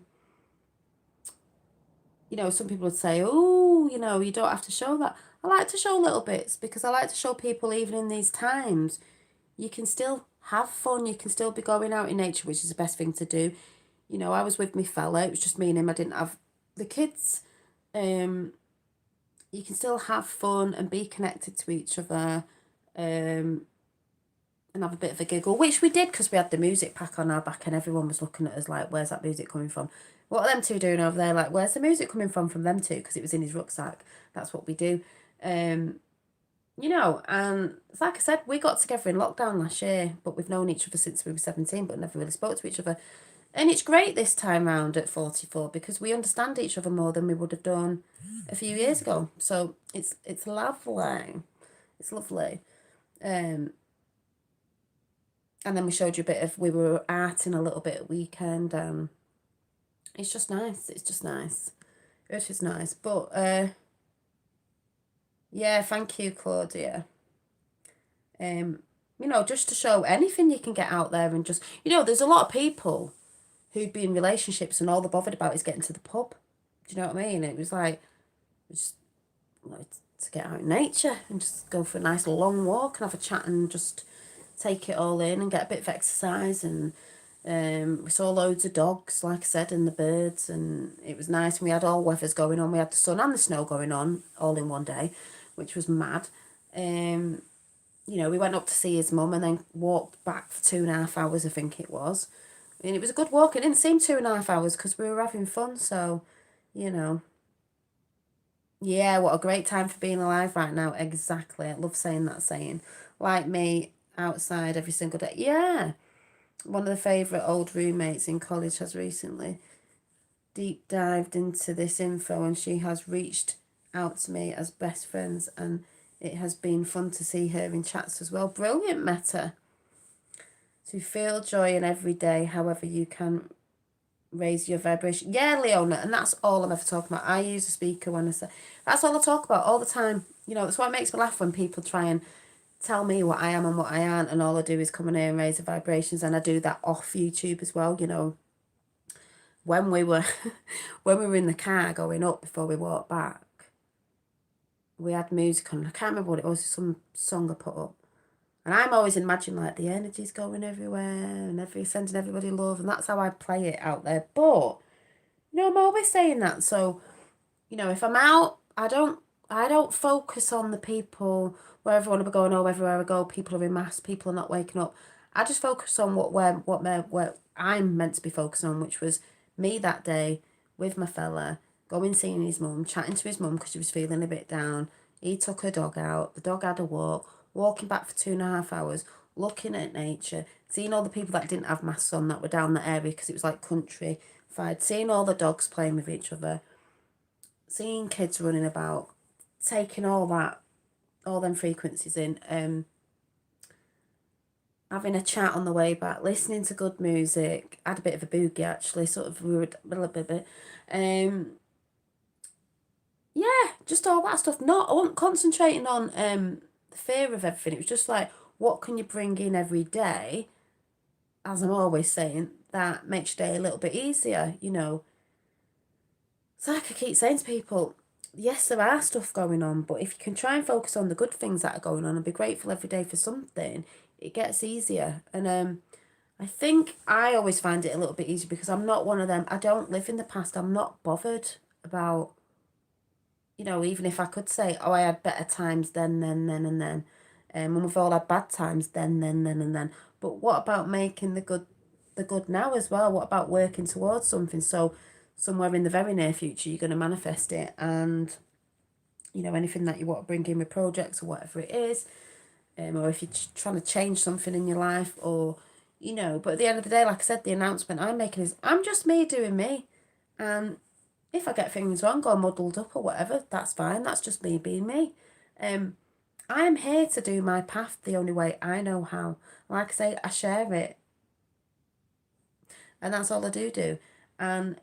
A: know, some people would say, oh, you know, you don't have to show that. I like to show little bits because I like to show people even in these times, you can still have fun. You can still be going out in nature, which is the best thing to do. You know, I was with my fella. It was just me and him. I didn't have the kids. You can still have fun and be connected to each other. And have a bit of a giggle, which we did because we had the music pack on our back and everyone was looking at us like, where's that music coming from? What are them two doing over there? Like, where's the music coming from them two? Because it was in his rucksack. That's what we do. You know, and like I said, we got together in lockdown last year, but we've known each other since we were 17, but never really spoke to each other. And it's great this time round at 44 because we understand each other more than we would have done a few years ago. So it's lovely. It's lovely. And then we showed you a bit of, we were arting a little bit at weekend. It's just nice. It's just nice. It's just nice. But, yeah, thank you, Claudia. You know, just to show anything you can get out there and just, you know, there's a lot of people who'd be in relationships and all they're bothered about is getting to the pub. Do you know what I mean? It was like, just like to get out in nature and just go for a nice long walk and have a chat and just take it all in and get a bit of exercise. And we saw loads of dogs, like I said, and the birds, and it was nice. And we had all weathers going on. We had the sun and the snow going on all in one day, which was mad. You know, we went up to see his mum and then walked back for 2.5 hours, I think it was. And it was a good walk. It didn't seem 2.5 hours because we were having fun. So, you know, yeah, what a great time for being alive right now. Exactly. I love saying that saying. Like me, outside every single day. Yeah. One of the favourite old roommates in college has recently deep dived into this info and she has reached out to me as best friends, and it has been fun to see her in chats as well. Brilliant, Meta. To feel joy in every day, however you can raise your vibration. Yeah, Leona, and that's all I'm ever talking about. I use a speaker when I say, that's all I talk about all the time. You know, that's why it makes me laugh when people try and tell me what I am and what I aren't, and all I do is come in here and raise the vibrations, and I do that off YouTube as well, you know. When we were when we were in the car going up before we walked back, we had music on. I can't remember what it was, some song I put up. And I'm always imagining like the energy's going everywhere and sending everybody love, and that's how I play it out there. But you know, I'm always saying that. So, you know, if I'm out, I don't focus on the people wherever I want to be going or everywhere I go. People are in mass, people are not waking up. I just focus on what I'm meant to be focusing on, which was me that day with my fella, going seeing his mum, chatting to his mum because she was feeling a bit down. He took her dog out. The dog had a walk, walking back for 2.5 hours, looking at nature, seeing all the people that didn't have masks on that were down that area because it was like countrified, seeing all the dogs playing with each other, seeing kids running about, taking all them frequencies in, having a chat on the way back, listening to good music. I had a bit of a boogie actually, sort of, we were a little bit, yeah, just all that stuff. I wasn't concentrating on the fear of everything. It was just like, what can you bring in every day, as I'm always saying, that makes your day a little bit easier, you know. It's like I keep saying to people, yes, there are stuff going on, but if you can try and focus on the good things that are going on and be grateful every day for something, it gets easier. And I think I always find it a little bit easier because I'm not one of them. I don't live in the past. I'm not bothered about, you know, even if I could say, oh, I had better times then, and then. And we've all had bad times then, and then. But what about making the good now as well? What about working towards something? So somewhere in the very near future, you're going to manifest it. And, you know, anything that you want to bring in with projects or whatever it is, or if you're trying to change something in your life, or, you know, but at the end of the day, like I said, the announcement I'm making is I'm just me doing me. And if I get things wrong or muddled up or whatever, that's fine. That's just me being me. I am here to do my path the only way I know how. Like I say, I share it. And that's all I do. And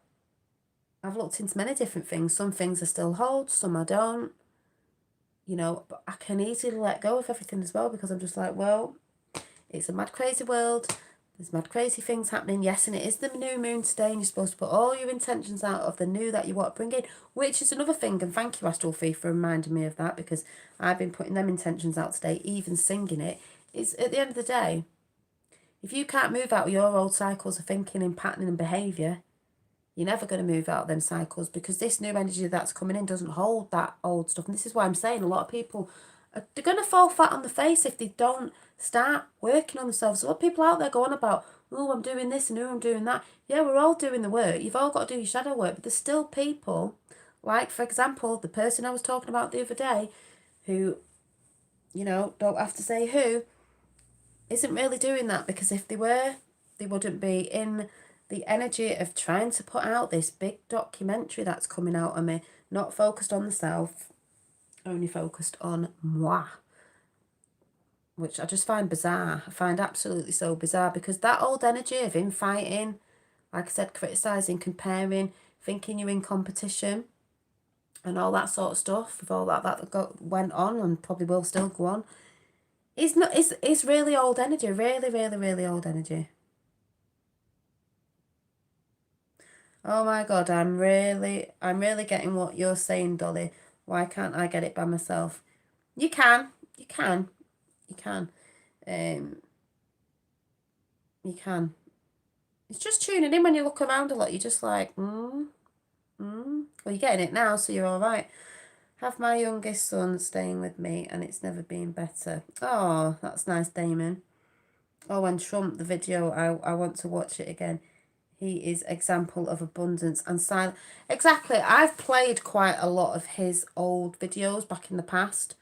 A: I've looked into many different things. Some things I still hold, some I don't. You know, but I can easily let go of everything as well because I'm just like, well, it's a mad, crazy world. There's mad, crazy things happening. Yes, and it is the new moon today, and you're supposed to put all your intentions out of the new that you want to bring in, which is another thing. And thank you, Astral Fee, for reminding me of that because I've been putting them intentions out today, even singing it. It's at the end of the day, if you can't move out of your old cycles of thinking and pattern and behaviour, you're never going to move out of them cycles because this new energy that's coming in doesn't hold that old stuff. And this is why I'm saying a lot of people, they're going to fall flat on the face if they don't start working on themselves. A lot of people out there going about, oh, I'm doing this and oh, I'm doing that. Yeah, we're all doing the work. You've all got to do your shadow work. But there's still people, like, for example, the person I was talking about the other day, who, you know, don't have to say who, isn't really doing that because if they were, they wouldn't be in the energy of trying to put out this big documentary that's coming out of me, not focused on the self, only focused on moi, which I just find bizarre. I find absolutely so bizarre because that old energy of infighting, like I said, criticising, comparing, thinking you're in competition and all that sort of stuff, with all that went on and probably will still go on, it's really old energy, really, really, really old energy. Oh my God, I'm really getting what you're saying, Dolly. Why can't I get it by myself? You can. You can. Um, you can. It's just tuning in when you look around a lot. You're just like, Well, you're getting it now, so you're all right. Have my youngest son staying with me, and it's never been better. Oh, that's nice, Damon. Oh, and Trump, the video, I want to watch it again. He is example of abundance and silence. Exactly. I've played quite a lot of his old videos back in the past.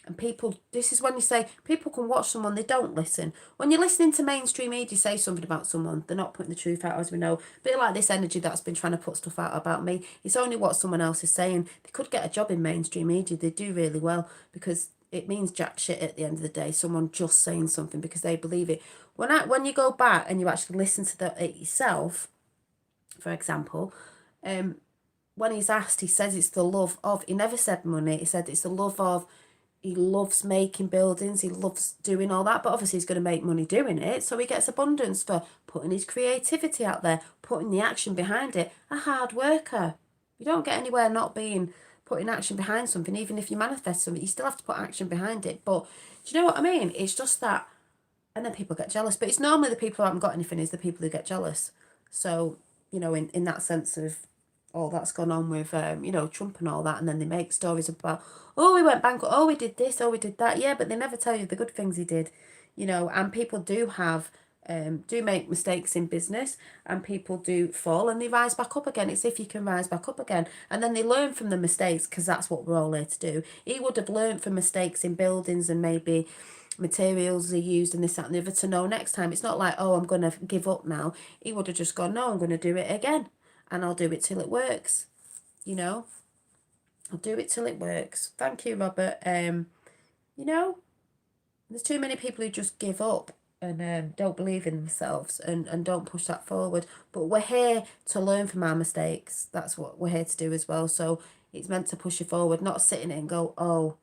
A: And people, this is when you say, people can watch someone, they don't listen. When you're listening to mainstream media say something about someone, they're not putting the truth out, as we know. A bit like this energy that's been trying to put stuff out about me. It's only what someone else is saying. They could get a job in mainstream media. They do really well because it means jack shit at the end of the day. Someone just saying something because they believe it. When you go back and you actually listen to it yourself, for example, when he's asked, he says it's the love of, he never said money, he said it's the love of He loves making buildings. He loves doing all that. But obviously he's going to make money doing it. So he gets abundance for putting his creativity out there, putting the action behind it. A hard worker. You don't get anywhere not putting action behind something. Even if you manifest something, you still have to put action behind it. But do you know what I mean? It's just that. And then people get jealous. But it's normally the people who haven't got anything is the people who get jealous. So, in that sense of all that's gone on with, Trump and all that. And then they make stories about, oh, we went bankrupt, oh, we did this, oh, we did that. Yeah, but they never tell you the good things he did, and people do make mistakes in business, and people do fall and they rise back up again. It's if you can rise back up again. And then they learn from the mistakes, because that's what we're all here to do. He would have learned from mistakes in buildings and maybe materials they used and this, that and the other, to know next time. It's not like, oh, I'm going to give up now. He would have just gone, no, I'm going to do it again. And I'll do it till it works, I'll do it till it works. Thank you, Robert. There's too many people who just give up and don't believe in themselves and don't push that forward. But we're here to learn from our mistakes. That's what we're here to do as well. So it's meant to push you forward, not sit in it and go, oh,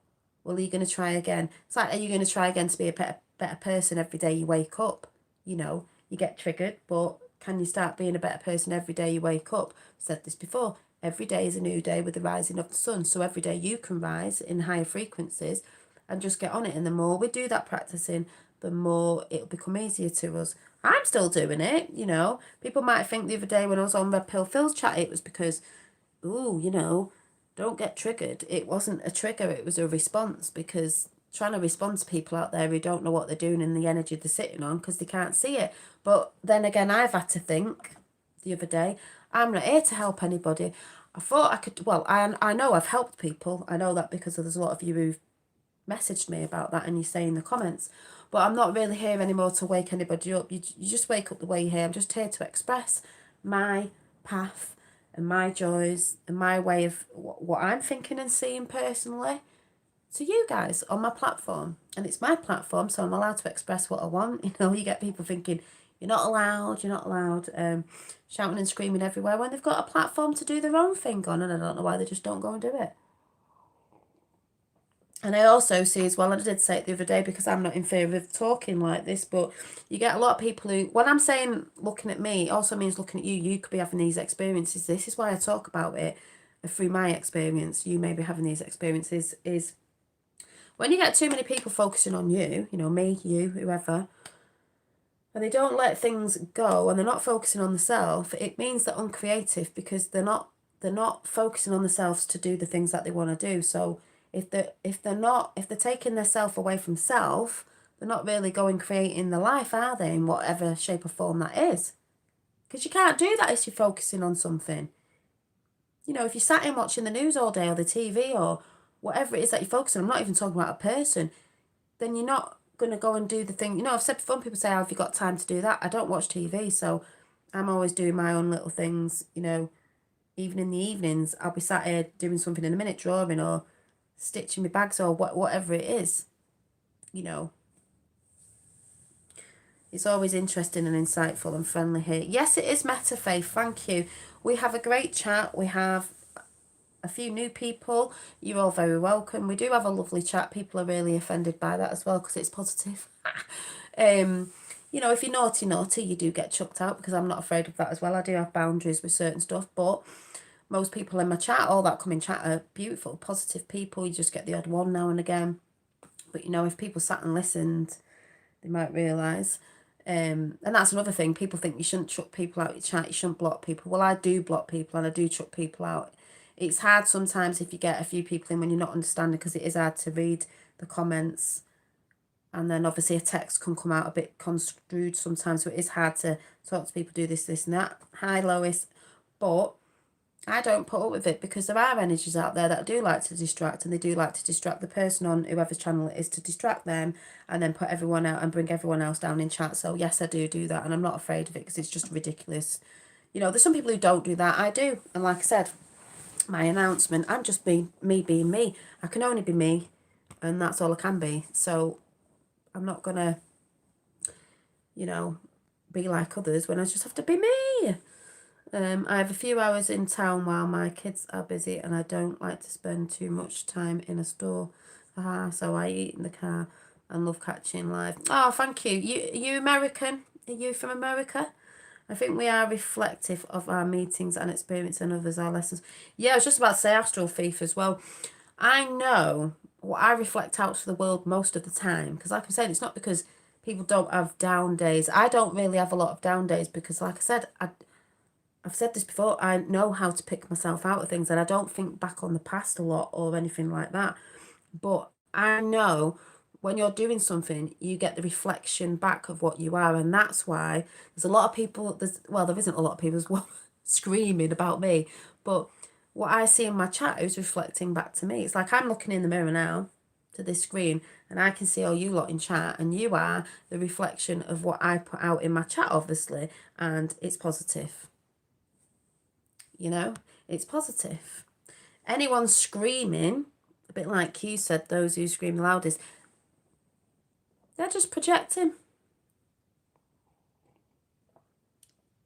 A: well, are you going to try again? It's like, are you going to try again to be a better person every day you wake up? You get triggered, but can you start being a better person every day you wake up? I've said this before. Every day is a new day with the rising of the sun. So every day you can rise in higher frequencies and just get on it. And the more we do that practicing, the more it'll become easier to us. I'm still doing it, People might think the other day when I was on Red Pill Phil's chat, it was because, don't get triggered. It wasn't a trigger, it was a response, because trying to respond to people out there who don't know what they're doing and the energy they're sitting on because they can't see it. But then again, I've had to think the other day, I'm not here to help anybody. I thought I could, well, I know I've helped people. I know that because there's a lot of you who've messaged me about that and you say in the comments. But I'm not really here anymore to wake anybody up. You just wake up the way you're here. I'm just here to express my path and my joys and my way of what I'm thinking and seeing personally to you guys on my platform. And it's my platform, so I'm allowed to express what I want. You get people thinking, you're not allowed, shouting and screaming everywhere when they've got a platform to do their own thing on, and I don't know why they just don't go and do it. And I also see as well, and I did say it the other day because I'm not in favour of talking like this, but you get a lot of people who, when I'm saying looking at me, it also means looking at you. You could be having these experiences. This is why I talk about it through my experience. You may be having these experiences, is when you get too many people focusing on you, me, you, whoever, and they don't let things go and they're not focusing on themselves, it means they're uncreative because they're not focusing on themselves to do the things that they want to do. So if they're taking their self away from self, they're not really going creating the life, are they, in whatever shape or form that is? Because you can't do that if you're focusing on something. If you're sat in watching the news all day or the TV or whatever it is that you're focusing on, I'm not even talking about a person, then you're not going to go and do the thing. I've said before, people say, oh, have you got time to do that? I don't watch TV, so I'm always doing my own little things, even in the evenings, I'll be sat here doing something in a minute, drawing or stitching my bags or whatever it is, It's always interesting and insightful and friendly here. Yes, it is Meta Faith. Thank you. We have a great chat. We have a few new people. You're all very welcome. We do have a lovely chat. People are really offended by that as well because it's positive. If you're naughty, you do get chucked out because I'm not afraid of that as well. I do have boundaries with certain stuff, but most people in my chat, all that come in chat, are beautiful, positive people. You just get the odd one now and again. But, if people sat and listened, they might realise. And that's another thing. People think you shouldn't chuck people out your chat. You shouldn't block people. Well, I do block people and I do chuck people out. It's hard sometimes if you get a few people in when you're not understanding, because it is hard to read the comments. And then obviously a text can come out a bit construed sometimes. So it is hard to talk to people, do this, and that. Hi, Lois. But I don't put up with it because there are energies out there that do like to distract, and they do like to distract the person on whoever's channel it is, to distract them and then put everyone out and bring everyone else down in chat. So yes, I do that, and I'm not afraid of it because it's just ridiculous. There's some people who don't do that. I do. And like I said, my announcement, I'm just me being me. I can only be me, and that's all I can be. So I'm not going to, be like others when I just have to be me. I have a few hours in town while my kids are busy, and I don't like to spend too much time in a store. So I eat in the car and love catching live. Oh, thank you. You American? Are you from America? I think we are reflective of our meetings and experience and others, our lessons. Yeah, I was just about to say Astral Thief as well. I know what I reflect out to the world most of the time. Because like I said, it's not because people don't have down days. I don't really have a lot of down days because like I said, I've said this before, I know how to pick myself out of things and I don't think back on the past a lot or anything like that. But I know when you're doing something, you get the reflection back of what you are. And that's why there's a lot of people, there isn't a lot of people screaming about me. But what I see in my chat is reflecting back to me. It's like I'm looking in the mirror now to this screen and I can see all you lot in chat and you are the reflection of what I put out in my chat, obviously. And it's positive. You know, it's positive. Anyone screaming, a bit like you said, those who scream the loudest, they're just projecting.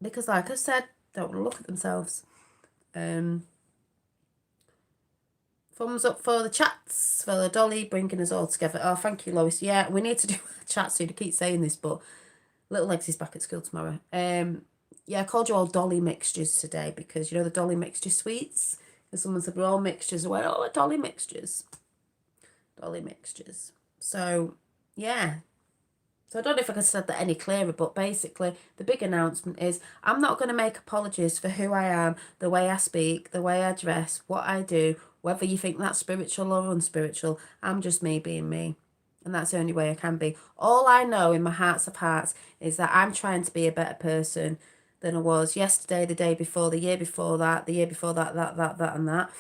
A: Because like I said, don't want to look at themselves. Thumbs up for the chats, for the Dolly bringing us all together. Oh, thank you, Lois. Yeah, we need to do a chat soon. I keep saying this, but Little Legs is back at school tomorrow. Yeah, I called you all Dolly mixtures today because, you know, the Dolly mixture sweets? And someone said, we're all mixtures. I went, oh, Dolly mixtures. Dolly mixtures. So, yeah. So I don't know if I could have said that any clearer, but basically the big announcement is I'm not going to make apologies for who I am, the way I speak, the way I dress, what I do, whether you think that's spiritual or unspiritual. I'm just me being me. And that's the only way I can be. All I know in my hearts of hearts is that I'm trying to be a better person than I was yesterday, the day before, the year before that, the year before that, and that.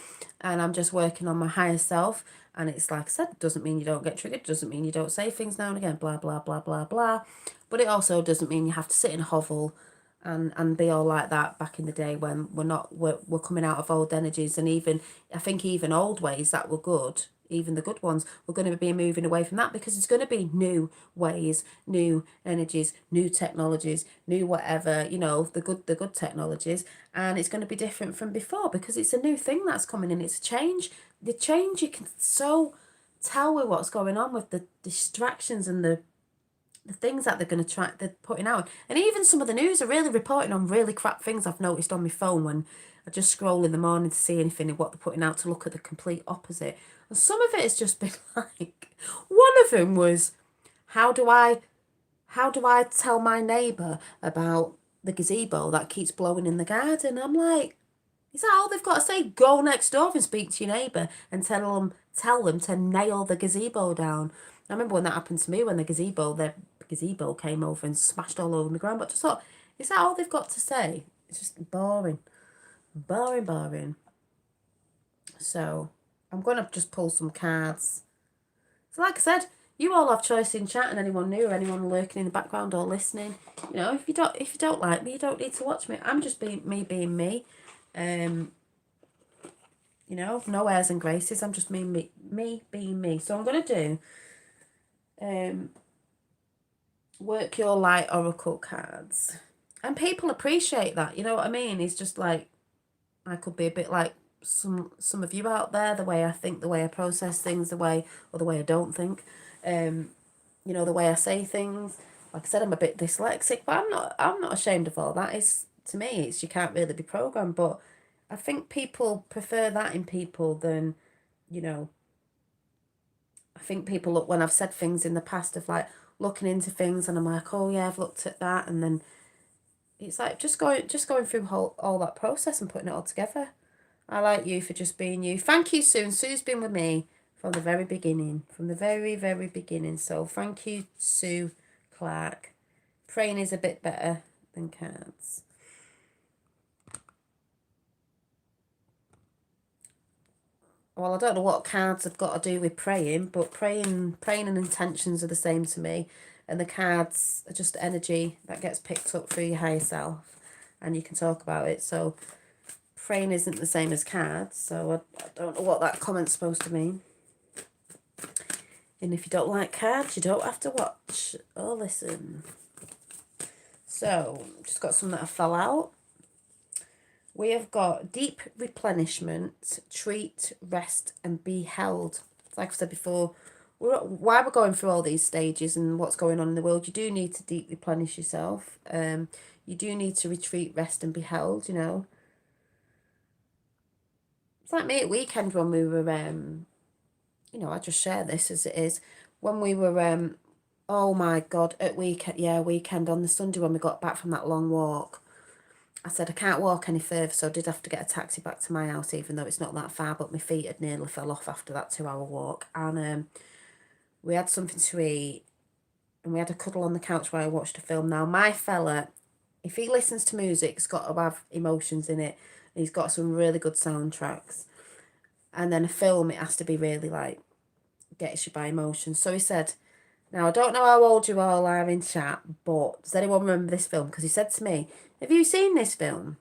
A: And I'm just working on my higher self. And it's like I said, doesn't mean you don't get triggered, doesn't mean you don't say things now and again, blah, blah, blah, blah, blah. But it also doesn't mean you have to sit in a hovel and be all like that back in the day when we're coming out of old energies. And even, I think even old ways that were good, even the good ones, we're going to be moving away from that because it's going to be new ways, new energies, new technologies, new whatever, you know, the good technologies. And it's going to be different from before because it's a new thing that's coming in. It's a change. The change, you can so tell with what's going on with the distractions and the things that they're putting out. And even some of the news are really reporting on really crap things I've noticed on my phone when I just scroll in the morning to see anything of what they're putting out to look at the complete opposite. And some of it has just been like, one of them was, how do I tell my neighbour about the gazebo that keeps blowing in the garden? I'm like, is that all they've got to say? Go next door and speak to your neighbour and tell them to nail the gazebo down. I remember when that happened to me when the gazebo came over and smashed all over my ground. But I just thought, is that all they've got to say? It's just boring. Boring. So I'm going to just pull some cards. So like I said, you all have choice in chat, and anyone new or anyone lurking in the background or listening. You know, if you don't like me, you don't need to watch me. I'm just being me. You know, no airs and graces. I'm just me being me. So I'm going to do Work Your Light Oracle cards. And people appreciate that. You know what I mean? It's just like, I could be a bit like some of you out there, the way I think, the way I process things, the way I don't think. You know, the way I say things. Like I said, I'm a bit dyslexic, but I'm not ashamed of all that. It's, to me, it's, you can't really be programmed, but I think people prefer that in people than, you know, I think people look, when I've said things in the past of like looking into things and I'm like, oh yeah, I've looked at that, and then it's like just going through all that process and putting it all together. I like you for just being you. Thank you, Sue. Sue's been with me from the very beginning, from the very, very beginning. So thank you, Sue Clark. Praying is a bit better than cards. Well, I don't know what cards have got to do with praying, but praying and intentions are the same to me. And the cards are just energy that gets picked up through your higher self. And you can talk about it. So praying isn't the same as cards. So I don't know what that comment's supposed to mean. And if you don't like cards, you don't have to watch or listen. So, just got some that fell out. We have got deep replenishment, treat, rest, and be held. Like I said before, while we're going through all these stages and what's going on in the world, you do need to deep replenish yourself. You do need to retreat, rest, and be held. You know, it's like me at weekend when we were. You know, I just share this as it is. When we were. Oh my God! At weekend on the Sunday when we got back from that long walk. I said I can't walk any further, so I did have to get a taxi back to my house, even though it's not that far, but my feet had nearly fell off after that 2 hour walk. And we had something to eat, and we had a cuddle on the couch while I watched a film. Now, my fella, if he listens to music, it's got to have emotions in it. He's got some really good soundtracks. And then a film, it has to be really like, gets you by emotions. So he said, now, I don't know how old you all are in chat, but does anyone remember this film? Because he said to me, have you seen this film?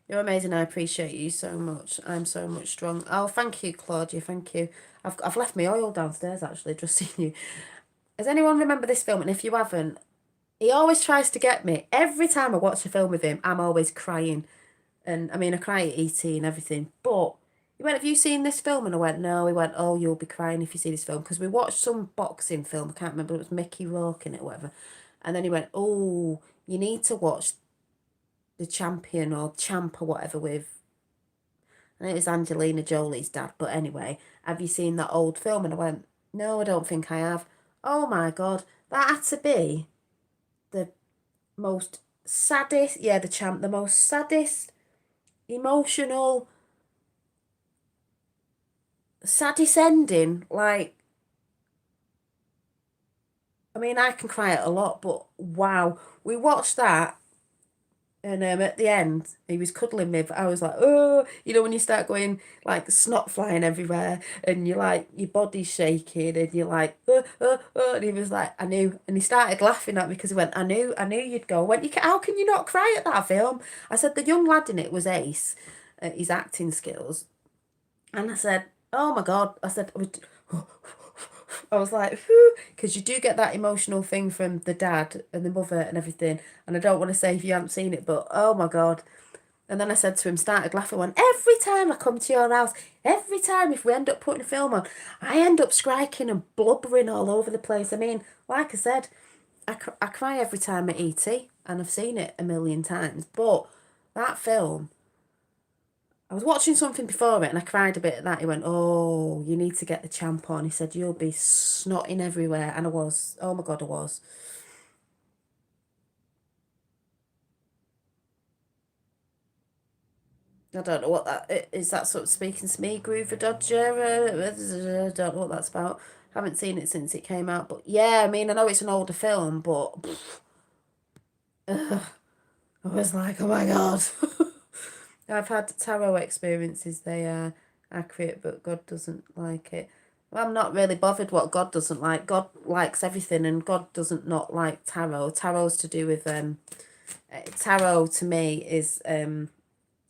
A: You're amazing. I appreciate you so much. I'm so much strong. Oh, thank you, Claudia. Thank you. I've left my oil downstairs, actually, just seen you. Does anyone remember this film? And if you haven't, he always tries to get me. Every time I watch a film with him, I'm always crying. And I mean, I cry at E.T. and everything. But he went, have you seen this film? And I went, no. He went, oh, you'll be crying if you see this film. Because we watched some boxing film. I can't remember. It was Mickey Rourke in it or whatever. And then he went, oh, you need to watch The Champion or Champ or whatever with, and it was Angelina Jolie's dad. But anyway, have you seen that old film? And I went, no, I don't think I have. Oh my God, that had to be the most saddest, yeah, the champ, the most saddest, emotional, saddest ending. Like, I mean, I can cry at a lot, but wow, we watched that. And at the end, he was cuddling me, but I was like, oh, you know, when you start going like snot flying everywhere and you're like, your body's shaking and you're like, and he was like, I knew. And he started laughing at me because he went, I knew you'd go. I went, how can you not cry at that film? I said, the young lad in it was ace at his acting skills. And I said, oh my God. I said, I was like, because you do get that emotional thing from the dad and the mother and everything. And I don't want to say if you haven't seen it, but oh my God. And then I said to him, started laughing, went, every time I come to your house, every time if we end up putting a film on, I end up striking and blubbering all over the place. I mean, like I said, I cry every time at E.T. and I've seen it a million times. But that film, I was watching something before it and I cried a bit at that. He went, oh, you need to get the champ on. He said, you'll be snotting everywhere. And I was. Oh my God, I was. I don't know what that is. That sort of speaking to me, Groover Dodger. I don't know what that's about. Haven't seen it since it came out. But yeah, I mean, I know it's an older film, but I was like, oh my God. I've had tarot experiences. They are accurate, but God doesn't like it. Well, I'm not really bothered what God doesn't like. God likes everything, and God doesn't not like tarot. Tarot's to do with tarot to me is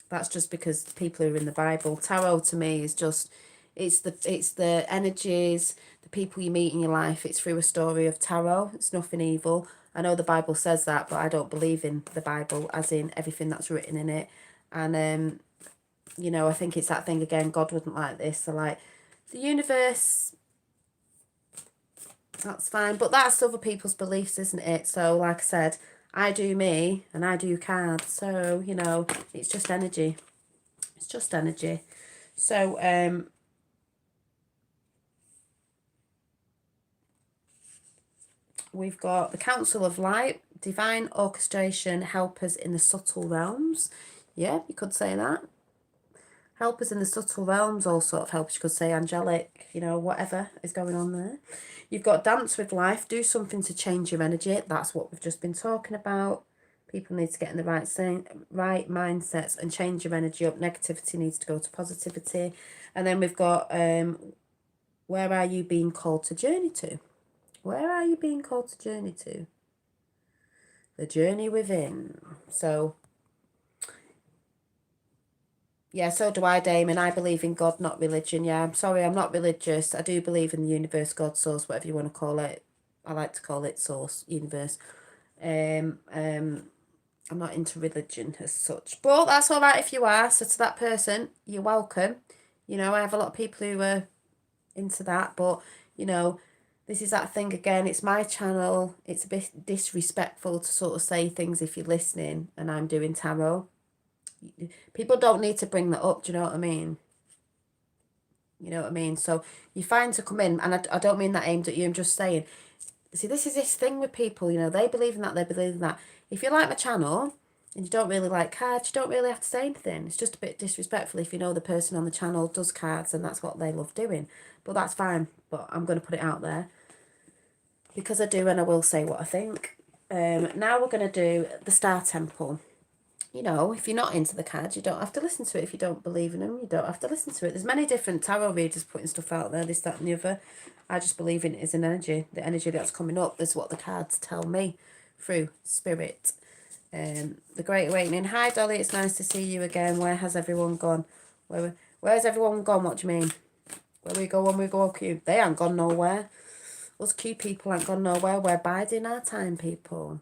A: that's just because people are in the Bible. Tarot to me is just it's the energies, the people you meet in your life. It's through a story of tarot. It's nothing evil. I know the Bible says that, but I don't believe in the Bible as in everything that's written in it. And you know, I think it's that thing again, God wouldn't like this. So like the universe, that's fine. But that's other people's beliefs, isn't it? So like I said, I do me and I do cards. So, you know, it's just energy. It's just energy. So we've got the Council of Light, divine orchestration, helpers in the subtle realms. Yeah, you could say that. Helpers in the subtle realms, all sort of helpers. You could say angelic, you know, whatever is going on there. You've got dance with life. Do something to change your energy. That's what we've just been talking about. People need to get in the right mindsets and change your energy up. Negativity needs to go to positivity. And then we've got where are you being called to journey to? Where are you being called to journey to? The journey within. So yeah, so do I, Damon. I believe in God, not religion. Yeah, I'm sorry, I'm not religious. I do believe in the universe, God, source, whatever you want to call it. I like to call it source, universe. Um, um, I'm not into religion as such. But that's all right if you are. So to that person, you're welcome. You know, I have a lot of people who are into that. But, you know, this is that thing again. It's my channel. It's a bit disrespectful to sort of say things if you're listening and I'm doing tarot. People don't need to bring that up. Do you know what I mean? You know what I mean? So you're fine to come in. And I don't mean that aimed at you. I'm just saying. See, this is this thing with people. You know, they believe in that. They believe in that. If you like my channel and you don't really like cards, you don't really have to say anything. It's just a bit disrespectful if you know the person on the channel does cards and that's what they love doing. But that's fine. But I'm going to put it out there because I do, and I will say what I think. Now we're going to do the Star Temple. You know, if you're not into the cards, you don't have to listen to it. If you don't believe in them, you don't have to listen to it. There's many different tarot readers putting stuff out there, this, that and the other. I just believe in it as an energy. The energy that's coming up is what the cards tell me through spirit. The Great Awakening. Hi, Dolly. It's nice to see you again. Where has everyone gone? Where's everyone gone? What do you mean? Where we go when we go Q? They ain't gone nowhere. Us Q people ain't gone nowhere. We're biding our time, people.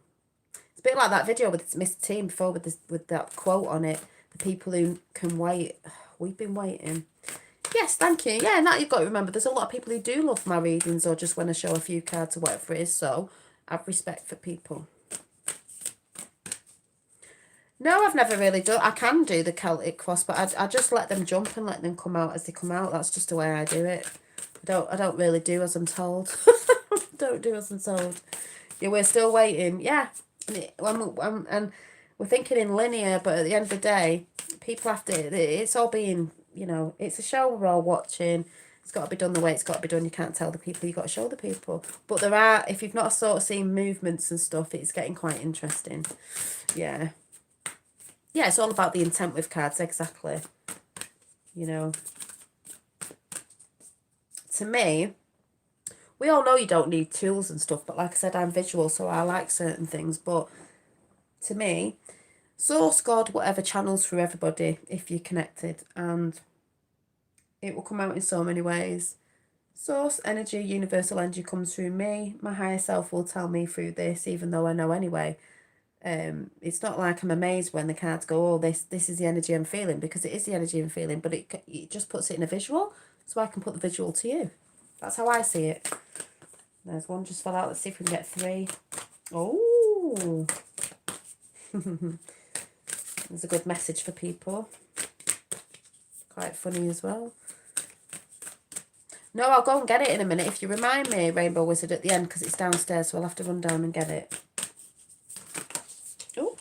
A: It's a bit like that video with Mr. Team before with that quote on it. The people who can wait. We've been waiting. Yes, thank you. Yeah, now you've got to remember, there's a lot of people who do love my readings or just want to show a few cards or whatever it is. So, I have respect for people. No, I've never really done. I can do the Celtic cross, but I just let them jump and let them come out as they come out. That's just the way I do it. I don't really do as I'm told. Don't do as I'm told. Yeah, we're still waiting. Yeah, and we're thinking in linear, but at the end of the day, people have to. It's all being, you know, it's a show we're all watching. It's got to be done the way it's got to be done. You can't tell the people. You got to show the people. But there are, if you've not sort of seen movements and stuff, it's getting quite interesting. Yeah. Yeah, it's all about the intent with cards, exactly. You know. To me, we all know you don't need tools and stuff, but like I said, I'm visual, so I like certain things. But to me, source, God, whatever channels through everybody if you're connected, and it will come out in so many ways. Source, energy, universal energy comes through me. My higher self will tell me through this, even though I know anyway. It's not like I'm amazed when the cards go, oh, this is the energy I'm feeling, because it is the energy I'm feeling, but it just puts it in a visual, so I can put the visual to you. That's how I see it. There's one just fell out. Let's see if we can get 3. Oh. There's a good message for people. Quite funny as well. No, I'll go and get it in a minute. If you remind me, Rainbow Wizard, at the end, because it's downstairs, so I'll have to run down and get it. Oh.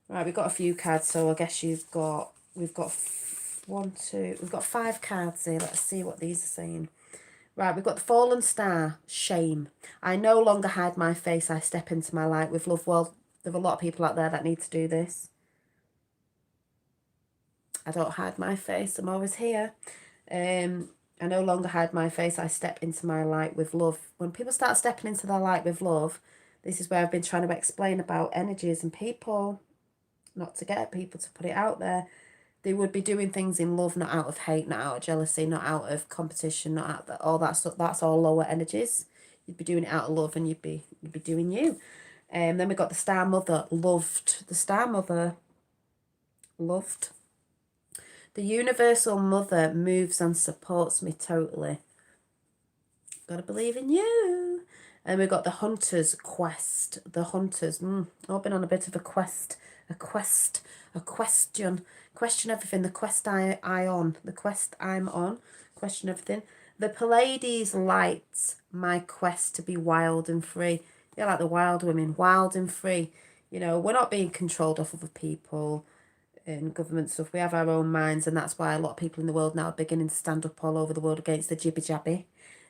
A: Right, we've got a few cards, so I guess we've got 5 cards here. Let's see what these are saying. Right, we've got the Fallen Star, shame. I no longer hide my face, I step into my light with love. Well, there are a lot of people out there that need to do this. I don't hide my face, I'm always here. I no longer hide my face, I step into my light with love. When people start stepping into their light with love, this is where I've been trying to explain about energies and people, not to get people to put it out there. They would be doing things in love, not out of hate, not out of jealousy, not out of competition, not out of all that stuff. That's all lower energies. You'd be doing it out of love, and you'd be doing you. Then we got the Star Mother, loved. The Star Mother, loved. The Universal Mother moves and supports me totally. Gotta believe in you. And we've got the Hunter's Quest. The Hunters. I've been on a bit of a quest. A question. Question everything. The quest I on. The quest I'm on. Question everything. The Pleiades light my quest to be wild and free. Yeah, like the wild women. Wild and free. You know, we're not being controlled off other people and government stuff. We have our own minds, and that's why a lot of people in the world now are beginning to stand up all over the world against the jibby jabby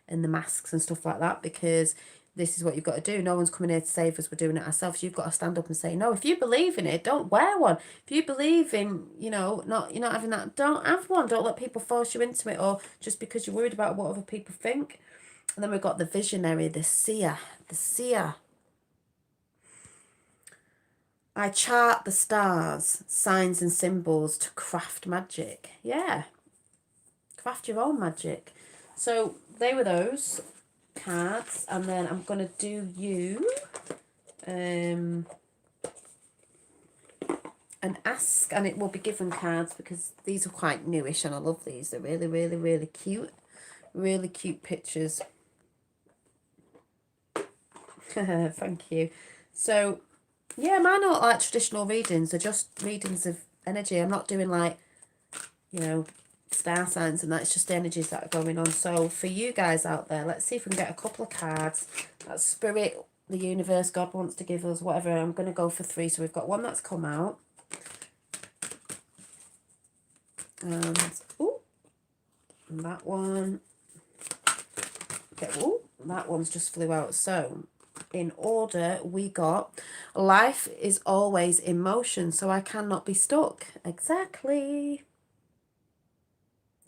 A: and the masks and stuff like that, because this is what you've got to do. No one's coming here to save us. We're doing it ourselves. You've got to stand up and say, no, if you believe in it, don't wear one. If you believe in, you know, you're not having that, don't have one. Don't let people force you into it, or just because you're worried about what other people think. And then we've got the visionary, the seer. The seer. I chart the stars, signs and symbols to craft magic. Yeah. Craft your own magic. So they were those cards, and then I'm going to do you. and ask, and it will be given cards, because these are quite newish and I love these. They're really, really, really cute. Really cute pictures. Thank you. So, yeah, mine aren't like traditional readings. They're just readings of energy. I'm not doing like, you know, star signs and that. It's just the energies that are going on. So for you guys out there, let's see if we can get a couple of cards that spirit, the universe, God wants to give us, whatever. I'm going to go for 3. So we've got one that's come out. And, ooh, and that one. Okay, ooh, that one's just flew out. So in order, we got life is always in motion, so I cannot be stuck. Exactly.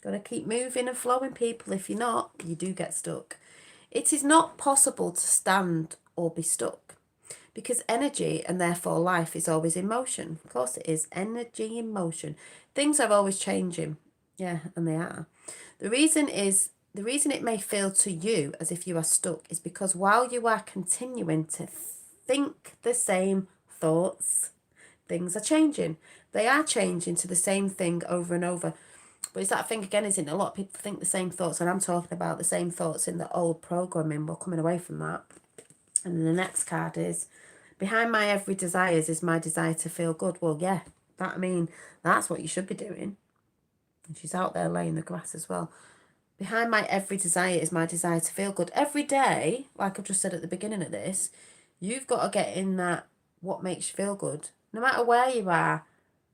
A: Got to keep moving and flowing, people. If you're not, you do get stuck. It is not possible to stand or be stuck, because energy and therefore life is always in motion. Of course it is. Energy in motion. Things are always changing. Yeah, and they are. The reason it may feel to you as if you are stuck is because while you are continuing to think the same thoughts, things are changing. They are changing to the same thing over and over. But it's that thing again, isn't it? A lot of people think the same thoughts, and I'm talking about the same thoughts in the old programming. We're coming away from that. And then the next card is, behind my every desires is my desire to feel good. Well, yeah, that's what you should be doing. And she's out there laying the grass as well. Behind my every desire is my desire to feel good. Every day, like I've just said at the beginning of this, you've got to get in that what makes you feel good. No matter where you are,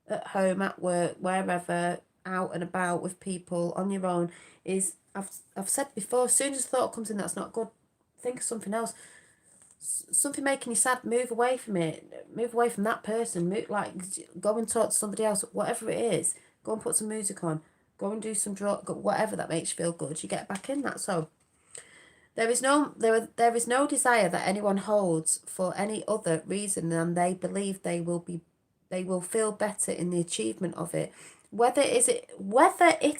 A: at home, at work, wherever, out and about with people, on your own, is, I've said before, as soon as a thought comes in that's not good, think of something else. Something making you sad, move away from it. Move away from that person. Go and talk to somebody else. Whatever it is, go and put some music on. Go and do some whatever that makes you feel good. You get back in that. So there is no desire that anyone holds for any other reason than they believe they will feel better in the achievement of it. Whether it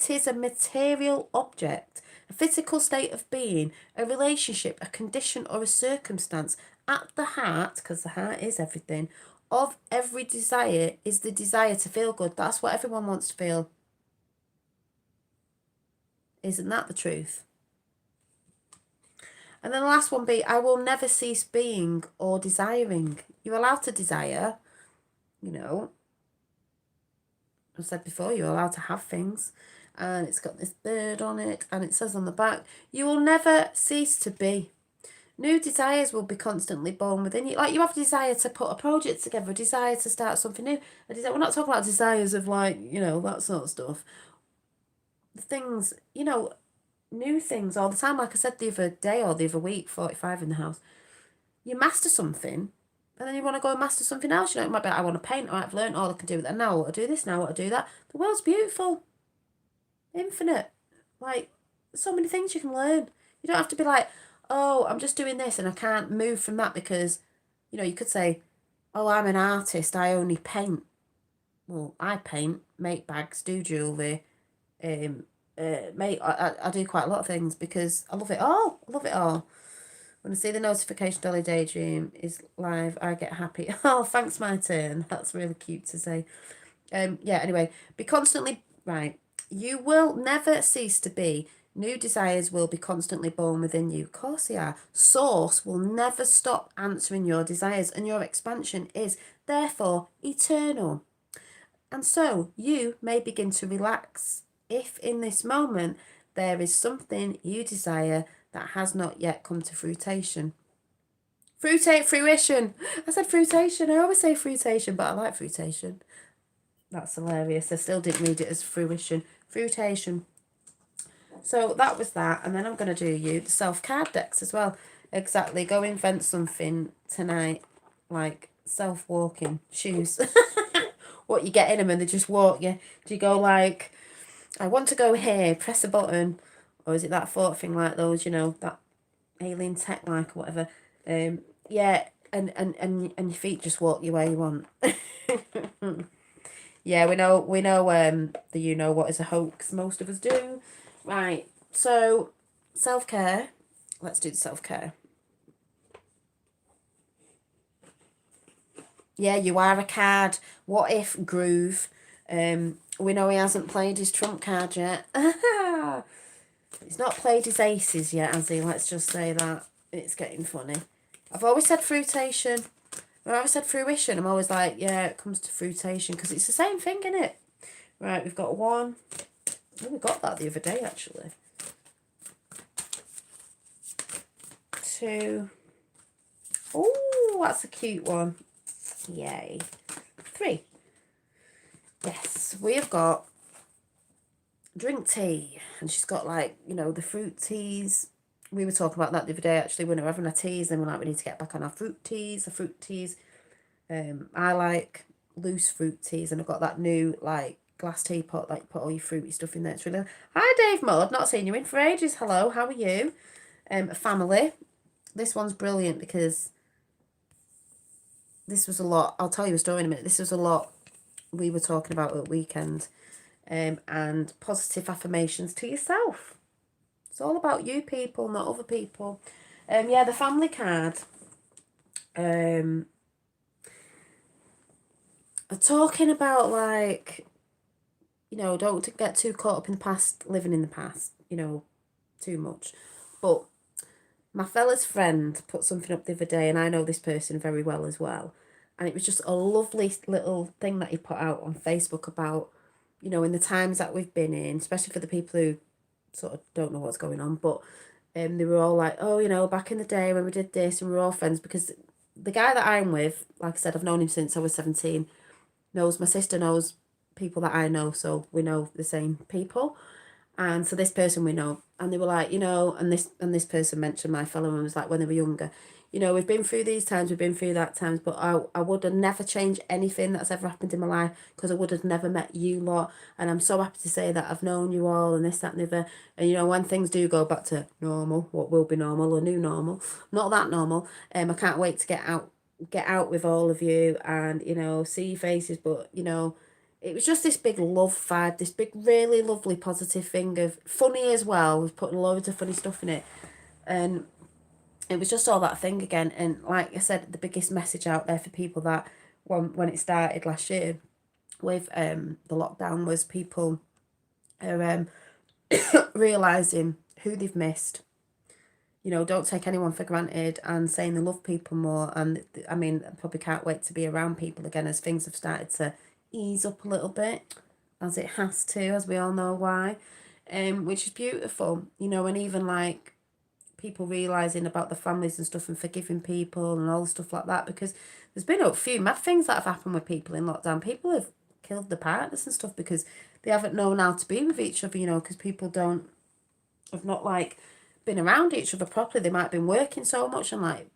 A: is a material object, a physical state of being, a relationship, a condition, or a circumstance, at the heart, because the heart is everything, of every desire is the desire to feel good. That's what everyone wants to feel. Isn't that the truth? And then the last one be, I will never cease being or desiring. You're allowed to desire, you know. I've said before, you're allowed to have things, and it's got this bird on it, and it says on the back, you will never cease to be. New desires will be constantly born within you. Like, you have a desire to put a project together, a desire to start something new. We're not talking about desires of, like, you know, that sort of stuff. The things, you know, new things all the time. Like I said the other day or the other week, 45 in the house, you master something, and then you want to go and master something else. You know, it might be like, I want to paint, or I've learned all I can do with that. Now I want to do this, now I want to do that. The world's beautiful. Infinite. Like, so many things you can learn. You don't have to be like, oh, I'm just doing this and I can't move from that because, you know, you could say, oh, I'm an artist, I only paint. Well, I paint, make bags, do jewellery, I do quite a lot of things because I love it all. I love it all. When I see the notification Dolly Daydream is live, I get happy. Oh, thanks, my turn. That's really cute to say. Yeah, anyway, be constantly, right. You will never cease to be. New desires will be constantly born within you. Of course they are. Source will never stop answering your desires, and your expansion is therefore eternal. And so you may begin to relax if in this moment there is something you desire that has not yet come to fruition. Fruition. I said fruition. I always say fruition, but I like fruition. That's hilarious. I still didn't read it as fruition. Fruition. So that was that. And then I'm going to do you the self-card decks as well. Exactly. Go invent something tonight. Like self-walking shoes. What you get in them and they just walk you. Do you go like, I want to go here, press a button? Or is it that thought thing like those, you know, that alien tech like or whatever? Yeah, and your feet just walk you where you want. Yeah, we know the you know what is a hoax. Most of us do. Right. So self-care. Let's do the self-care. Yeah, you are a card. What if Groove? We know he hasn't played his trump card yet. He's not played his aces yet, has he? Let's just say that. It's getting funny. I've always said fruitation. When I've said fruition, I'm always like, yeah, it comes to fruitation because it's the same thing, isn't it? Right, we've got one. Oh, we got that the other day, actually. 2. Oh, that's a cute one. Yay. 3. Yes, we have got drink tea. And she's got, like, you know, the fruit teas. We were talking about that the other day, actually, when we were having our teas. And we're like, we need to get back on our fruit teas. The fruit teas. I like loose fruit teas. And I've got that new, like, glass teapot, like, put all your fruity stuff in there. It's really... Hi, Dave Mudd. Not seen you in for ages. Hello, how are you? Family. This one's brilliant because this was a lot. I'll tell you a story in a minute. This was a lot we were talking about at weekend. And positive affirmations to yourself. It's all about you people, not other people. Yeah, the family card. Talking about, like, you know, don't get too caught up in the past, living in the past, you know, too much. But my fella's friend put something up the other day, and I know this person very well as well. And it was just a lovely little thing that he put out on Facebook about, you know, in the times that we've been in, especially for the people who sort of don't know what's going on. But they were all like, oh, you know, back in the day when we did this and we were all friends. Because the guy that I'm with, like I said, I've known him since I was 17, knows my sister knows people that I know. So we know the same people. And so this person we know, and they were like, you know, and this person mentioned my fellow and was like, when they were younger, you know, we've been through these times, we've been through that times, but I would have never changed anything that's ever happened in my life because I would have never met you lot. And I'm so happy to say that I've known you all and this, that, and the other. And, you know, when things do go back to normal, what will be normal, or new normal, not that normal, I can't wait to get out with all of you and, you know, see your faces. But, you know, it was just this big love vibe, this big really lovely positive thing of funny as well. We've put loads of funny stuff in it. And it was just all that thing again. And like I said, the biggest message out there for people that when it started last year with the lockdown was people are realising who they've missed. You know, don't take anyone for granted and saying they love people more. And I mean, I probably can't wait to be around people again as things have started to ease up a little bit, as it has to, as we all know why, which is beautiful, you know. And even like people realising about the families and stuff and forgiving people and all the stuff like that, because there's been a few mad things that have happened with people in lockdown. People have killed their partners and stuff because they haven't known how to be with each other, you know, because people have not like been around each other properly. They might have been working so much and like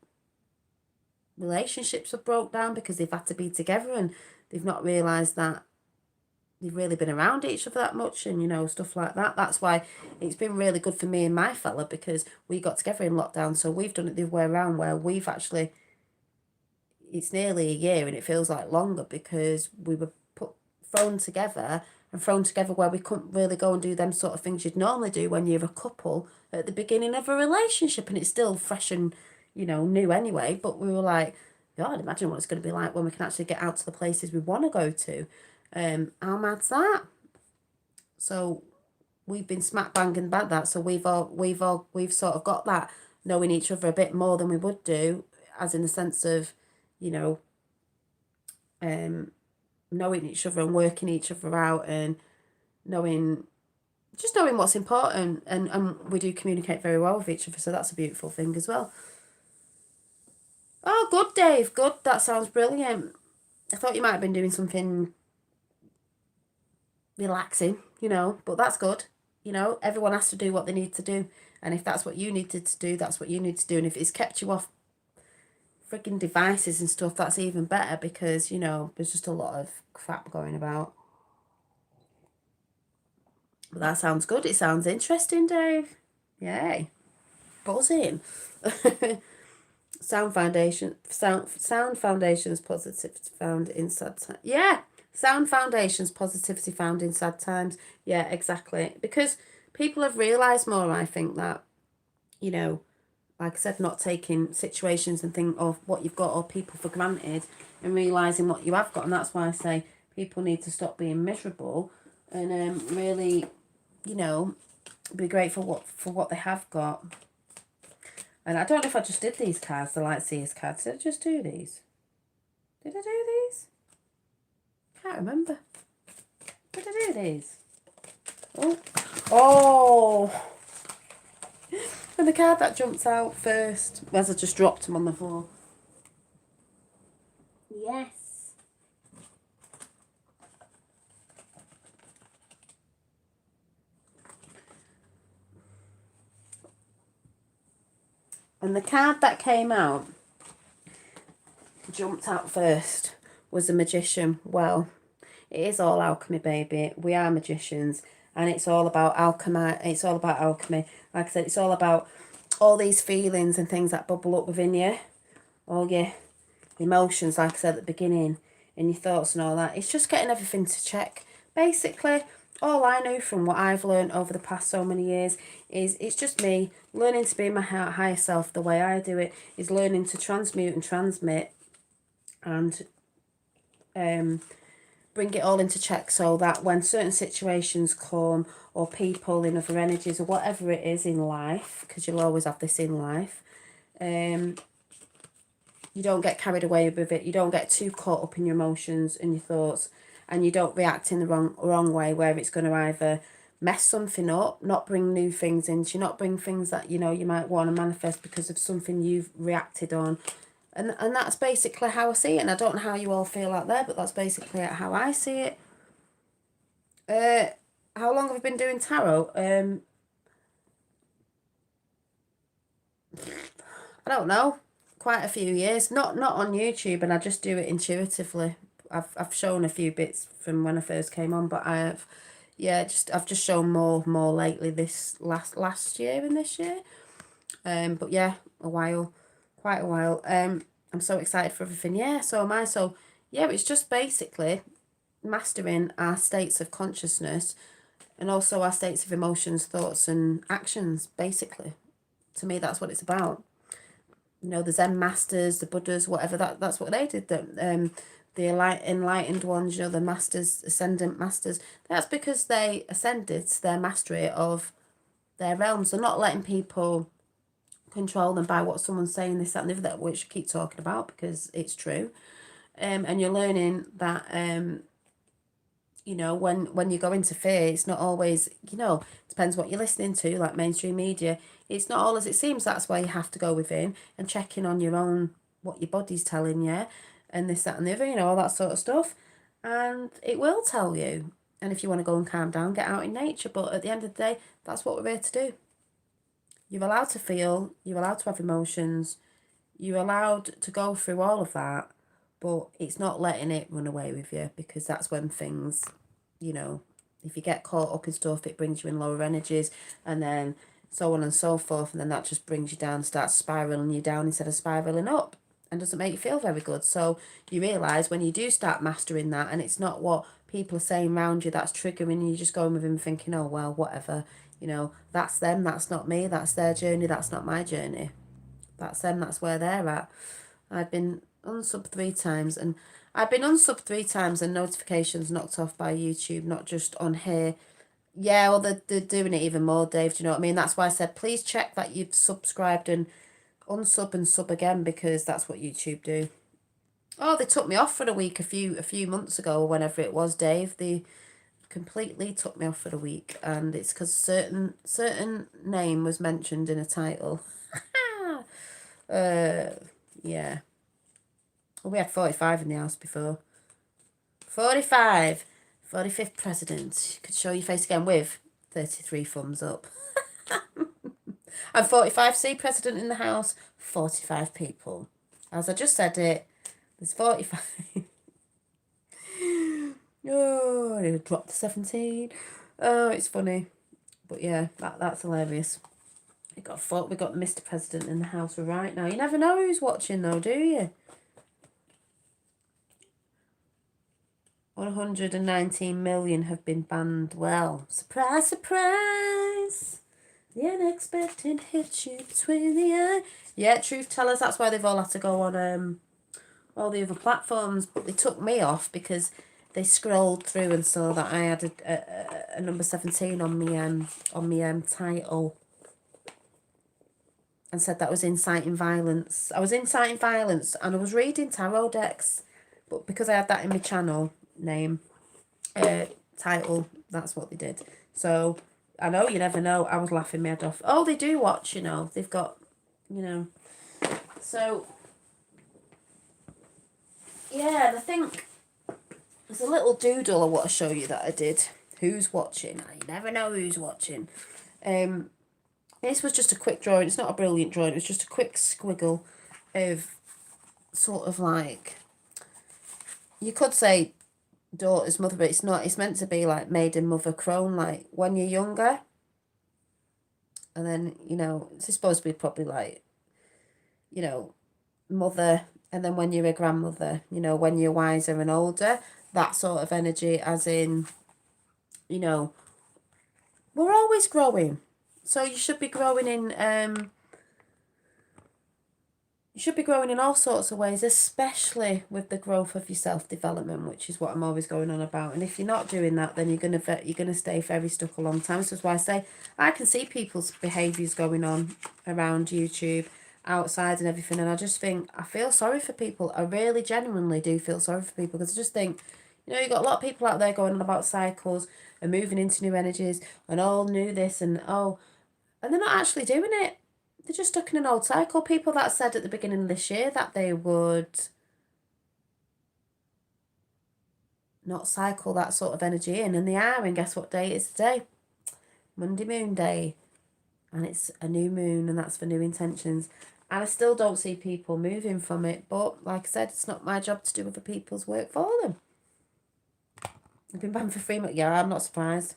A: relationships have broke down because they've had to be together and they've not realised that they've really been around each other that much and, you know, stuff like that. That's why it's been really good for me and my fella, because we got together in lockdown. So we've done it the other way around, where we've actually, it's nearly a year and it feels like longer because we were thrown together where we couldn't really go and do them sort of things you'd normally do when you're a couple at the beginning of a relationship, and it's still fresh and, you know, new anyway. But we were like, God, imagine what it's going to be like when we can actually get out to the places we want to go to. How mad's that? So we've been smack banging about that. So we've sort of got that knowing each other a bit more than we would do, as in the sense of, you know, knowing each other and working each other out and knowing what's important, and we do communicate very well with each other, so that's a beautiful thing as well. Oh, good, Dave, good, that sounds brilliant. I thought you might have been doing something relaxing, you know, but that's good. You know, everyone has to do what they need to do, and if that's what you needed to do, that's what you need to do. And if it's kept you off frigging devices and stuff, that's even better, because, you know, there's just a lot of crap going about. But that sounds good. It sounds interesting, Dave. Yay. Buzzing. Sound foundations positivity found in sad times. Yeah. Sound foundations positivity found in sad times. Yeah, exactly. Because people have realised more, I think, that, you know, like I said, not taking situations and thing of what you've got or people for granted and realising what you have got. And that's why I say people need to stop being miserable and really, you know, be grateful for what they have got. And I don't know if I just did these cards, the Light Seers cards. Did I just do these? Did I do these? Can't remember. Did I do these? Oh. Oh! And the card that jumps out first, as I just dropped them on the floor. Yes. And the card that came out, jumped out first, was the Magician. Well, it is all alchemy, baby. We are magicians, and it's all about alchemy. It's all about alchemy. Like I said, it's all about all these feelings and things that bubble up within you. All your emotions, like I said at the beginning, and your thoughts and all that. It's just getting everything to check. Basically, all I know from what I've learned over the past so many years is it's just me learning to be my higher self. The way I do it is learning to transmute and transmit and bring it all into check, so that when certain situations come, or people in other energies, or whatever it is in life, because you'll always have this in life, you don't get carried away with it. You don't get too caught up in your emotions and your thoughts, and you don't react in the wrong way, where it's going to either mess something up, not bring new things into you, not bring things that, you know, you might want to manifest because of something you've reacted on. And that's basically how I see it. And I don't know how you all feel out there, but that's basically how I see it. How long have I been doing tarot? I don't know. Quite a few years. Not on YouTube, and I just do it intuitively. I've shown a few bits from when I first came on, but I've just shown more lately, this last year and this year. But yeah, quite a while. I'm so excited for everything. Yeah, so am I. So yeah, it's just basically mastering our states of consciousness and also our states of emotions, thoughts and actions, basically. To me, that's what it's about. You know, the Zen masters, the Buddhas, whatever, that's what they did. The enlightened ones, you know, the masters, ascendant masters, that's because they ascended to their mastery of their realms. They're not letting people control them by what someone's saying, this, that and the other, that which I keep talking about because it's true. And you're learning that you know, when you go into fear, it's not always, you know, depends what you're listening to, like mainstream media. It's not all as it seems. That's why you have to go within and check in on your own, what your body's telling you, and this, that and the other, you know, all that sort of stuff. And it will tell you. And if you want to go and calm down, get out in nature. But at the end of the day, that's what we're here to do. You're allowed to feel, you're allowed to have emotions, you're allowed to go through all of that, but it's not letting it run away with you, because that's when things, you know, if you get caught up in stuff, it brings you in lower energies, and then so on and so forth, and then that just brings you down, starts spiraling you down instead of spiraling up, and doesn't make you feel very good. So you realise when you do start mastering that, and it's not what people are saying around you that's triggering you, you're just going with them thinking, oh well, whatever, you know, that's them, that's not me, that's their journey, that's not my journey. That's them, that's where they're at. I've been unsub 3 times, and I've been unsub 3 times and notifications knocked off by YouTube, not just on here. Yeah, well, they're doing it even more, Dave, do you know what I mean? That's why I said, please check that you've subscribed and unsub and sub again, because that's what YouTube do. Oh, they took me off for a week a few months ago, whenever it was, Dave. They completely took me off for a week, and it's because certain name was mentioned in a title. Yeah. Well, we had 45 in the house before. 45. 45th president. You could show your face again with 33 thumbs up. And 45C president in the house, 45 people. As I just said it, there's 45. Oh, it dropped to 17. Oh, it's funny. But yeah, that's hilarious. We got the Mr. President in the house right now. You never know who's watching though, do you? 119 million have been banned. Well, surprise, surprise. The unexpected hits you between the eye. Yeah, truth tellers, that's why they've all had to go on all the other platforms, but they took me off because they scrolled through and saw that I had a number 17 on me title, and said that was inciting violence. I was inciting violence, and I was reading tarot decks, but because I had that in my channel name, title, that's what they did. So I know, you never know. I was laughing my head off. Oh, they do watch, you know. They've got, you know. So yeah, and I think there's a little doodle I want to show you that I did. Who's watching? I never know who's watching. This was just a quick drawing. It's not a brilliant drawing. It was just a quick squiggle of sort of like, you could say daughter's mother, but it's not. It's meant to be like maiden, mother, crone, like when you're younger. And then, you know, it's supposed to be probably like, you know, mother, and then when you're a grandmother, you know, when you're wiser and older, that sort of energy, as in, you know, we're always growing. So you should be growing in you should be growing in all sorts of ways, especially with the growth of your self-development, which is what I'm always going on about. And if you're not doing that, then you're gonna stay very stuck a long time. So that's why I say I can see people's behaviours going on around YouTube, outside and everything, and I just think I feel sorry for people. I really genuinely do feel sorry for people, because I just think, you know, you've got a lot of people out there going on about cycles and moving into new energies and all new this and oh, and they're not actually doing it. They're just stuck in an old cycle. People that said at the beginning of this year that they would not cycle that sort of energy in, and they are, and guess what day it is today? Monday Moon Day. And it's a new moon, and that's for new intentions. And I still don't see people moving from it, but like I said, it's not my job to do other people's work for them. I've been banned for 3 months. Yeah, I'm not surprised.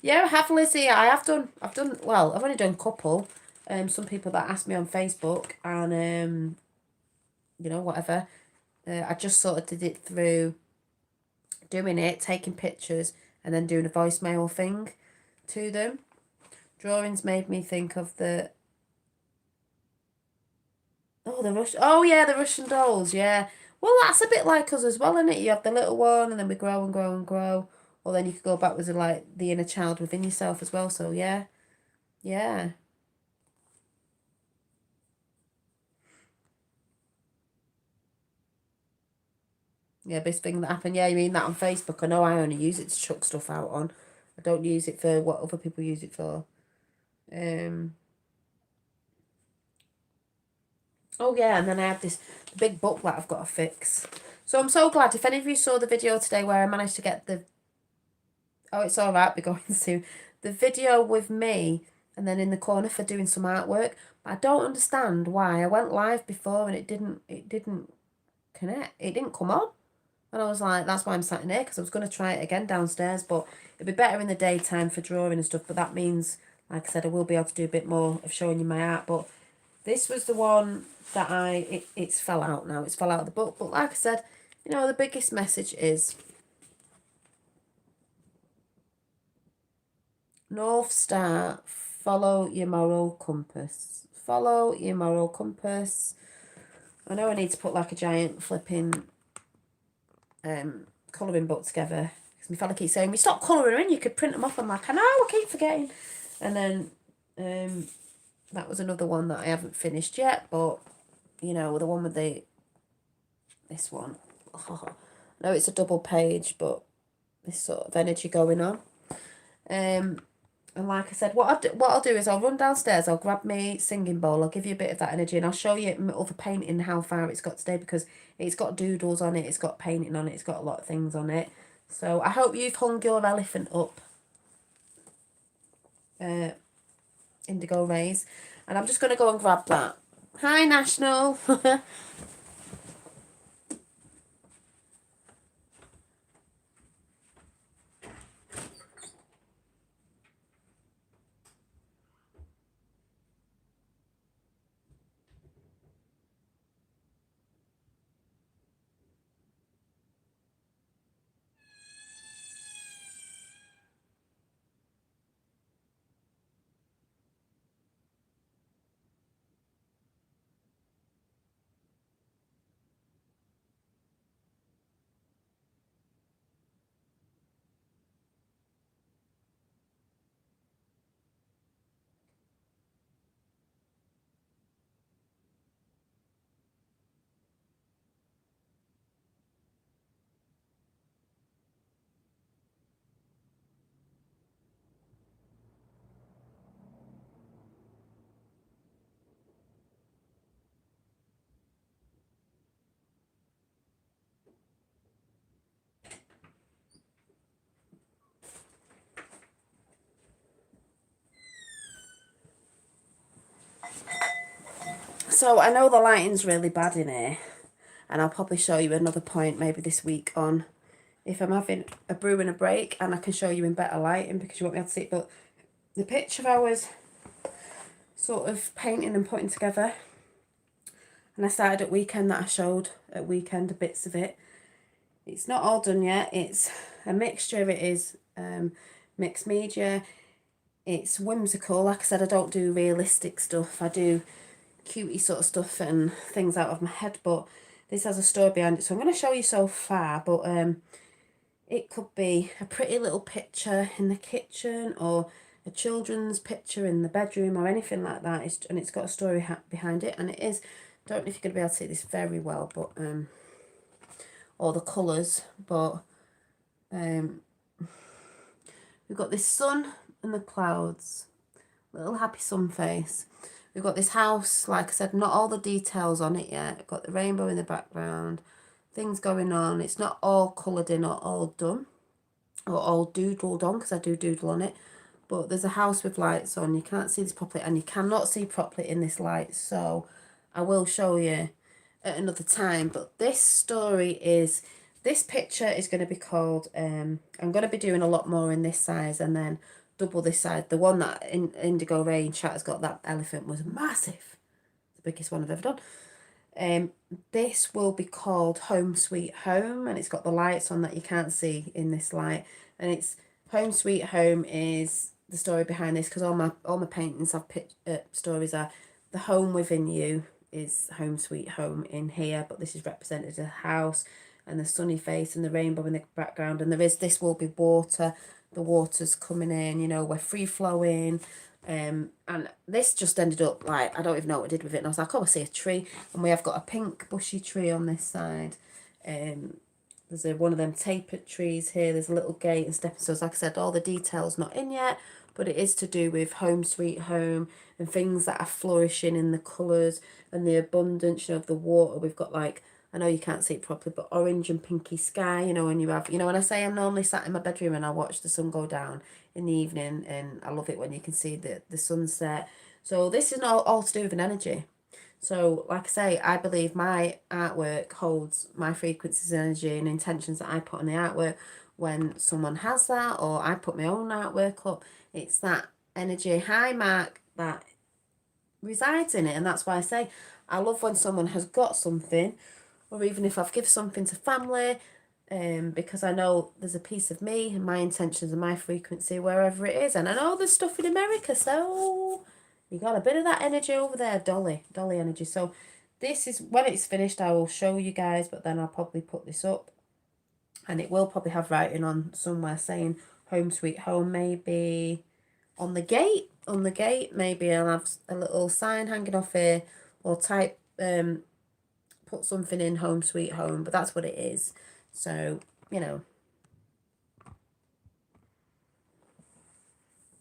A: Yeah, I have, Lizzie. I've done, well, I've only done a couple. Some people that asked me on Facebook, and, you know, whatever. I just sort of did it through doing it, taking pictures, and then doing a voicemail thing to them. Drawings made me think of the, oh yeah, the Russian dolls, yeah. Well, that's a bit like us as well, isn't it? You have the little one, and then we grow and grow and grow. Or then you could go backwards to like the inner child within yourself as well. So yeah, yeah. Yeah, best thing that happened. Yeah, you mean that on Facebook? I know I only use it to chuck stuff out on. I don't use it for what other people use it for. Oh yeah, and then I have this big book that I've got to fix. So I'm so glad. If any of you saw the video today where I managed to get the, oh, it's all right, we're going soon, the video with me, and then in the corner for doing some artwork. I don't understand why I went live before and it didn't connect. It didn't come on. And I was like, that's why I'm sat in here, because I was going to try it again downstairs, but it'd be better in the daytime for drawing and stuff. But that means, like I said, I will be able to do a bit more of showing you my art. But this was the one that it's fell out now. It's fell out of the book. But like I said, you know, the biggest message is North Star, follow your moral compass. Follow your moral compass. I know I need to put like a giant flipping colouring book together, because my fella keeps saying, we stop colouring in, you could print them off. I'm like, I know, I keep forgetting. And then that was another one that I haven't finished yet, but you know, the one with this one, no, it's a double page, but this sort of energy going on. And like I said, what I'll do is I'll run downstairs, I'll grab me singing bowl, I'll give you a bit of that energy, and I'll show you my other painting, how far it's got today, because it's got doodles on it, it's got painting on it, it's got a lot of things on it. So I hope you've hung your elephant up, Indigo Rays, and I'm just going to go and grab that. Hi, National. So I know the lighting's really bad in here, and I'll probably show you another point maybe this week on if I'm having a brew and a break, and I can show you in better lighting because you won't be able to see it. But the picture I was sort of painting and putting together, and I started at weekend, that I showed at weekend bits of it. It's not all done yet. It's a mixture. It is mixed media. It's whimsical. Like I said, I don't do realistic stuff. I do cutie sort of stuff and things out of my head, but this has a story behind it. So I'm going to show you so far, but it could be a pretty little picture in the kitchen or a children's picture in the bedroom or anything like that. And it's got a story behind it, and it is, don't know if you're going to be able to see this very well, but or the colours, but we've got this sun and the clouds, little happy sun face. We've got this house, like I said, not all the details on it yet. We've got the rainbow in the background, things going on. It's not all coloured in or all done or all doodled on, because I do doodle on it. But there's a house with lights on. You can't see this properly, and you cannot see properly in this light. So I will show you at another time. But this story is, this picture is going to be called, I'm going to be doing a lot more in this size and then double this side. The one that in Indigo Rain chat has got, that elephant, was massive. The biggest one I've ever done. This will be called Home Sweet Home, and it's got the lights on that you can't see in this light. And it's Home Sweet Home is the story behind this, because all my paintings have stories are the home within you is home sweet home in here, but this is represented as a house and the sunny face and the rainbow in the background. And this will be water. The water's coming in, you know, we're free flowing. And this just ended up like, I don't even know what I did with it. And I was like, oh, I see a tree. And we have got a pink bushy tree on this side. There's one of them tapered trees here. There's a little gate and stepping stones. Like I said, all the details not in yet, but it is to do with home sweet home and things that are flourishing in the colours and the abundance, you know, of the water. We've got, like, I know you can't see it properly, but orange and pinky sky, you know, when you have, you know, when I say I'm normally sat in my bedroom and I watch the sun go down in the evening, and I love it when you can see the sunset. So this is all to do with an energy. So, like I say, I believe my artwork holds my frequencies, energy, and intentions that I put on the artwork. When someone has that, or I put my own artwork up, it's that energy, high mark, that resides in it. And that's why I say I love when someone has got something, or even if I've given something to family, because I know there's a piece of me and my intentions and my frequency wherever it is. And I know there's stuff in America, so you got a bit of that energy over there, Dolly energy. So this is, when it's finished, I will show you guys, but then I'll probably put this up, and it will probably have writing on somewhere saying home sweet home, maybe on the gate. Maybe I'll have a little sign hanging off here, or type put something in home sweet home, but that's what it is. So, you know,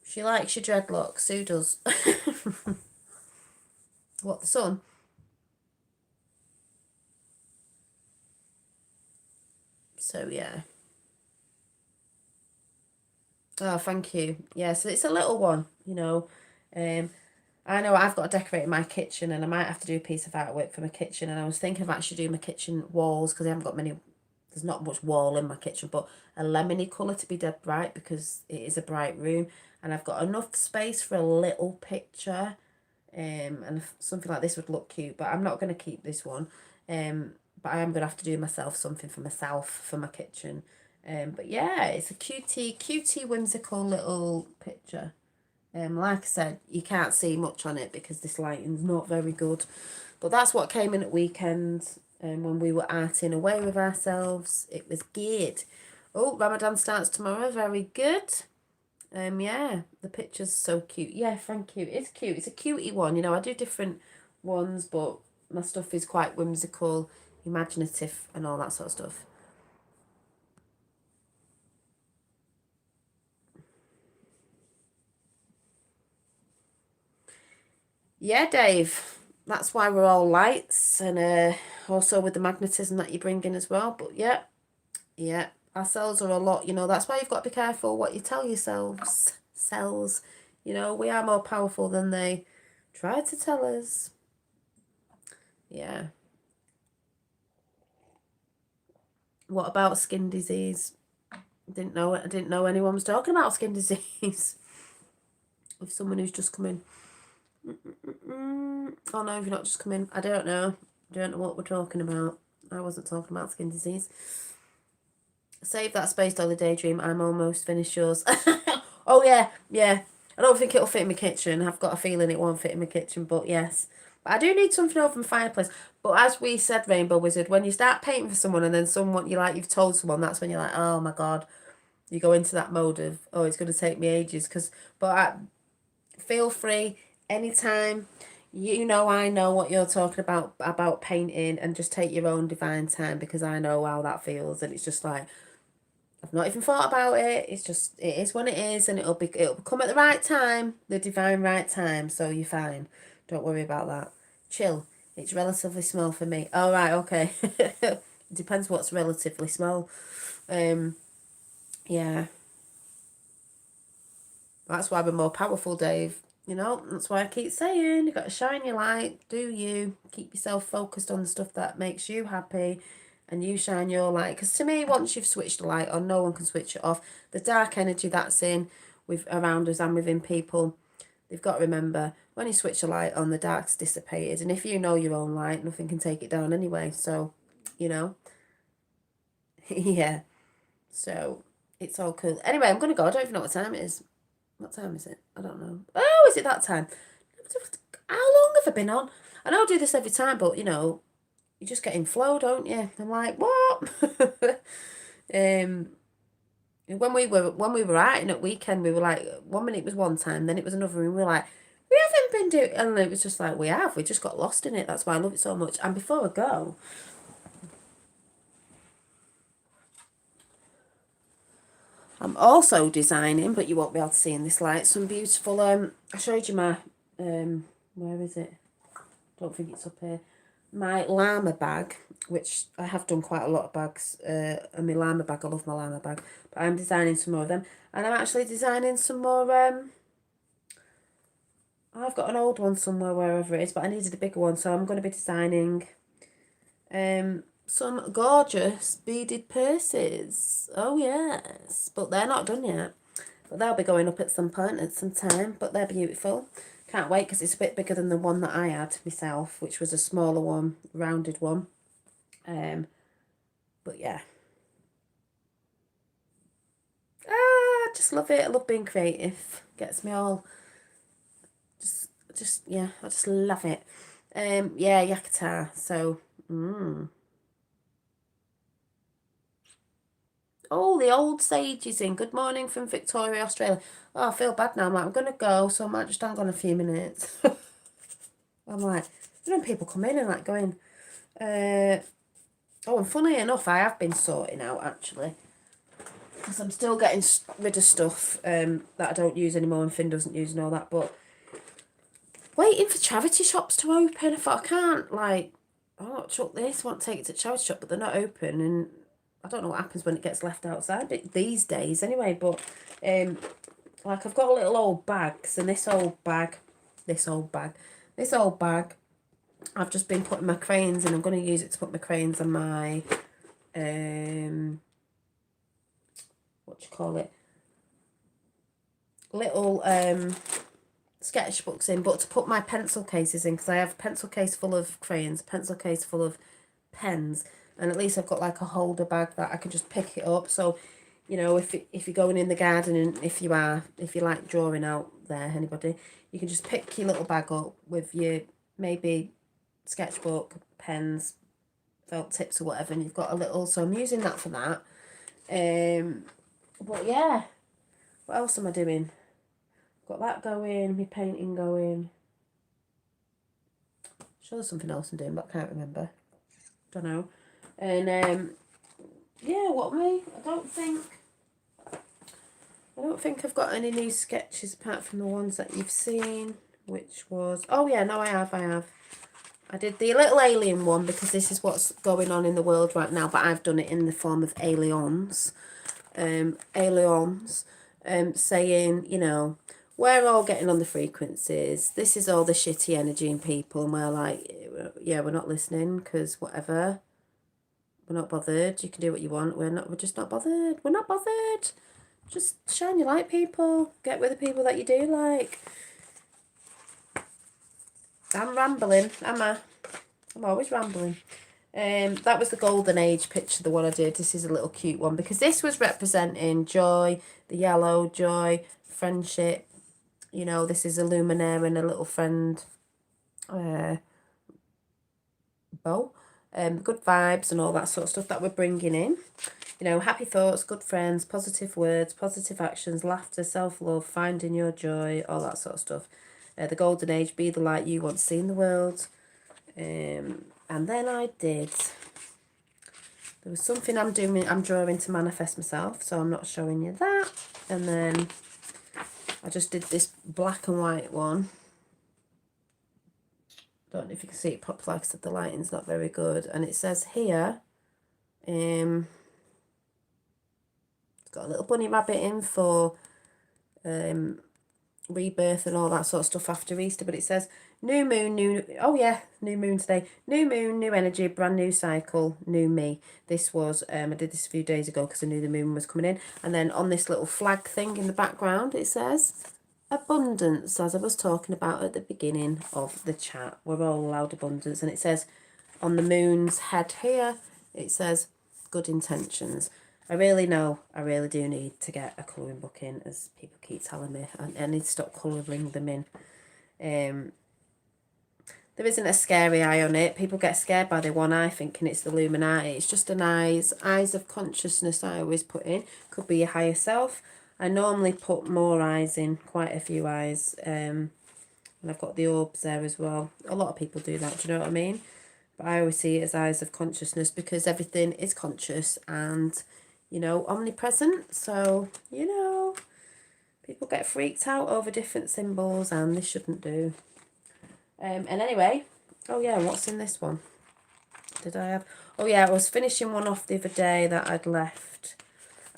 A: she likes your dreadlocks. Sue does. What, the sun? So yeah. Oh, thank you. Yeah, so it's a little one, you know. I know I've got to decorate my kitchen, and I might have to do a piece of artwork for my kitchen. And I was thinking of actually doing my kitchen walls, because I haven't got many, there's not much wall in my kitchen, but a lemony colour to be dead bright, because it is a bright room. And I've got enough space for a little picture. And something like this would look cute, but I'm not going to keep this one. But I am going to have to do myself something for myself for my kitchen. But yeah, it's a cutie whimsical little picture. Like I said, you can't see much on it because this lighting's not very good. But that's what came in at weekend, when we were arting away with ourselves. It was good. Oh, Ramadan starts tomorrow. Very good. Yeah, the picture's so cute. Yeah, thank you. It's cute. It's a cutie one. You know, I do different ones, but my stuff is quite whimsical, imaginative, and all that sort of stuff. Yeah, Dave. That's why we're all lights, and also with the magnetism that you bring in as well. But yeah, our cells are a lot, you know. That's why you've got to be careful what you tell yourselves. Cells, you know, we are more powerful than they try to tell us. Yeah. What about skin disease? I didn't know anyone was talking about skin disease. With someone who's just come in. Oh no, if you're not just come in. I don't know. I don't know what we're talking about. I wasn't talking about skin disease. Save that space, Dolly Daydream. I'm almost finished yours. Oh yeah, yeah. I don't think it'll fit in my kitchen. I've got a feeling it won't fit in my kitchen, but yes. But I do need something over my fireplace. But as we said, Rainbow Wizard, when you start painting for someone and then someone you've told someone, that's when you're like, oh my god, you go into that mode of, oh, it's going to take me ages. Feel free anytime. You know, I know what you're talking about painting, and just take your own divine time, because I know how that feels, and it's just like, I've not even thought about it. It's just, it is when it is, and it'll come at the right time, the divine right time. So you're fine. Don't worry about that. Chill. It's relatively small for me. All right, okay. It depends what's relatively small. Yeah. That's why we're more powerful, Dave. You know, that's why I keep saying, you got to shine your light, do you. Keep yourself focused on the stuff that makes you happy, and you shine your light. Because to me, once you've switched the light on, no one can switch it off. The dark energy that's around us and within people, they've got to remember, when you switch the light on, the dark's dissipated. And if you know your own light, nothing can take it down anyway. So, you know, yeah. So, it's all cool. Anyway, I'm going to go. I don't even know what time it is. What time is it? I don't know. Oh, is it that time? How long have I been on? I know I do this every time, but you know, you just get in flow, don't you? I'm like, what? When we were out at weekend, we were like, 1 minute was one time, then it was another, and we were like, we haven't been doing, and it was just like, we just got lost in it. That's why I love it so much. And before I go, I'm also designing, but you won't be able to see in this light, some beautiful, I showed you my, where is it? Don't think it's up here. My llama bag, which I have done quite a lot of bags, and my llama bag, I love my llama bag, but I'm designing some more of them, and I'm actually designing some more, I've got an old one somewhere, wherever it is, but I needed a bigger one, so I'm going to be designing, some gorgeous beaded purses. Oh yes, but they're not done yet, but they'll be going up at some point at some time, but they're beautiful. Can't wait, because it's a bit bigger than the one that I had myself, which was a smaller one, rounded one. But yeah. I just love it. I love being creative. Gets me all, yeah, I just love it. Yeah, Yakutar. So, Oh, the old sage is in. Good morning from Victoria, Australia. Oh, I feel bad now. I'm like, I'm going to go, so I might just hang on a few minutes. I'm like, you know, people come in and like going, oh, and funny enough, I have been sorting out, actually, because I'm still getting rid of stuff that I don't use anymore and Finn doesn't use and all that, but waiting for charity shops to open. I thought, I can't, like, oh, chuck this, want to take it to charity shop, but they're not open, and I don't know what happens when it gets left outside these days anyway, but like, I've got little old bags, and this old bag, I've just been putting my crayons in. I'm going to use it to put my crayons on my what do you call it, little sketchbooks in, but to put my pencil cases in, because I have a pencil case full of crayons, a pencil case full of pens, and at least I've got like a holder bag that I can just pick it up. So, you know, if you're going in the garden, and if you like drawing out there, anybody, you can just pick your little bag up with your maybe sketchbook, pens, felt tips or whatever, and you've got a little, so I'm using that for that. But yeah, what else am I doing? Got that going, my painting going. Sure, there's something else I'm doing, but I can't remember. Don't know. And yeah, what me? I don't think I've got any new sketches apart from the ones that you've seen, which was, oh yeah, no, I have. I did the little alien one because this is what's going on in the world right now, but I've done it in the form of aliens. Saying, you know, we're all getting on the frequencies. This is all the shitty energy in people, and we're like, yeah, we're not listening because whatever. We're not bothered. You can do what you want. We're just not bothered. We're not bothered. Just shine your light, people. Get with the people that you do like. I'm rambling, am I? I'm always rambling. That was the golden age picture, the one I did. This is a little cute one because this was representing joy, the yellow, joy, friendship. You know, this is a luminaire and a little friend bow. Good vibes and all that sort of stuff that we're bringing in. You know, happy thoughts, good friends, positive words, positive actions, laughter, self-love, finding your joy, all that sort of stuff. The golden age, be the light you want to see in the world. And then there was something I'm drawing to manifest myself, so I'm not showing you that. And then I just did this black and white one. Don't know if you can see it properly, like I said, the lighting's not very good. And it says here, it's got a little bunny rabbit in for rebirth and all that sort of stuff after Easter, but it says new moon, new moon today, new moon, new energy, brand new cycle, new me. This was I did this a few days ago because I knew the moon was coming in. And then on this little flag thing in the background it says abundance, as I was talking about at the beginning of the chat. We're all allowed abundance. And it says on the moon's head here, it says good intentions. I really do need to get a colouring book in, as people keep telling me. I need to stop colouring them in. There isn't a scary eye on it. People get scared by the one eye thinking it's the Illuminati. It's just an eyes of consciousness I always put in. Could be your higher self. I normally put more eyes in, quite a few eyes. And I've got the orbs there as well. A lot of people do that, do you know what I mean? But I always see it as eyes of consciousness because everything is conscious and, you know, omnipresent. So, you know, people get freaked out over different symbols and they shouldn't do. And anyway, oh yeah, what's in this one? Did I have... Oh yeah, I was finishing one off the other day that I'd left.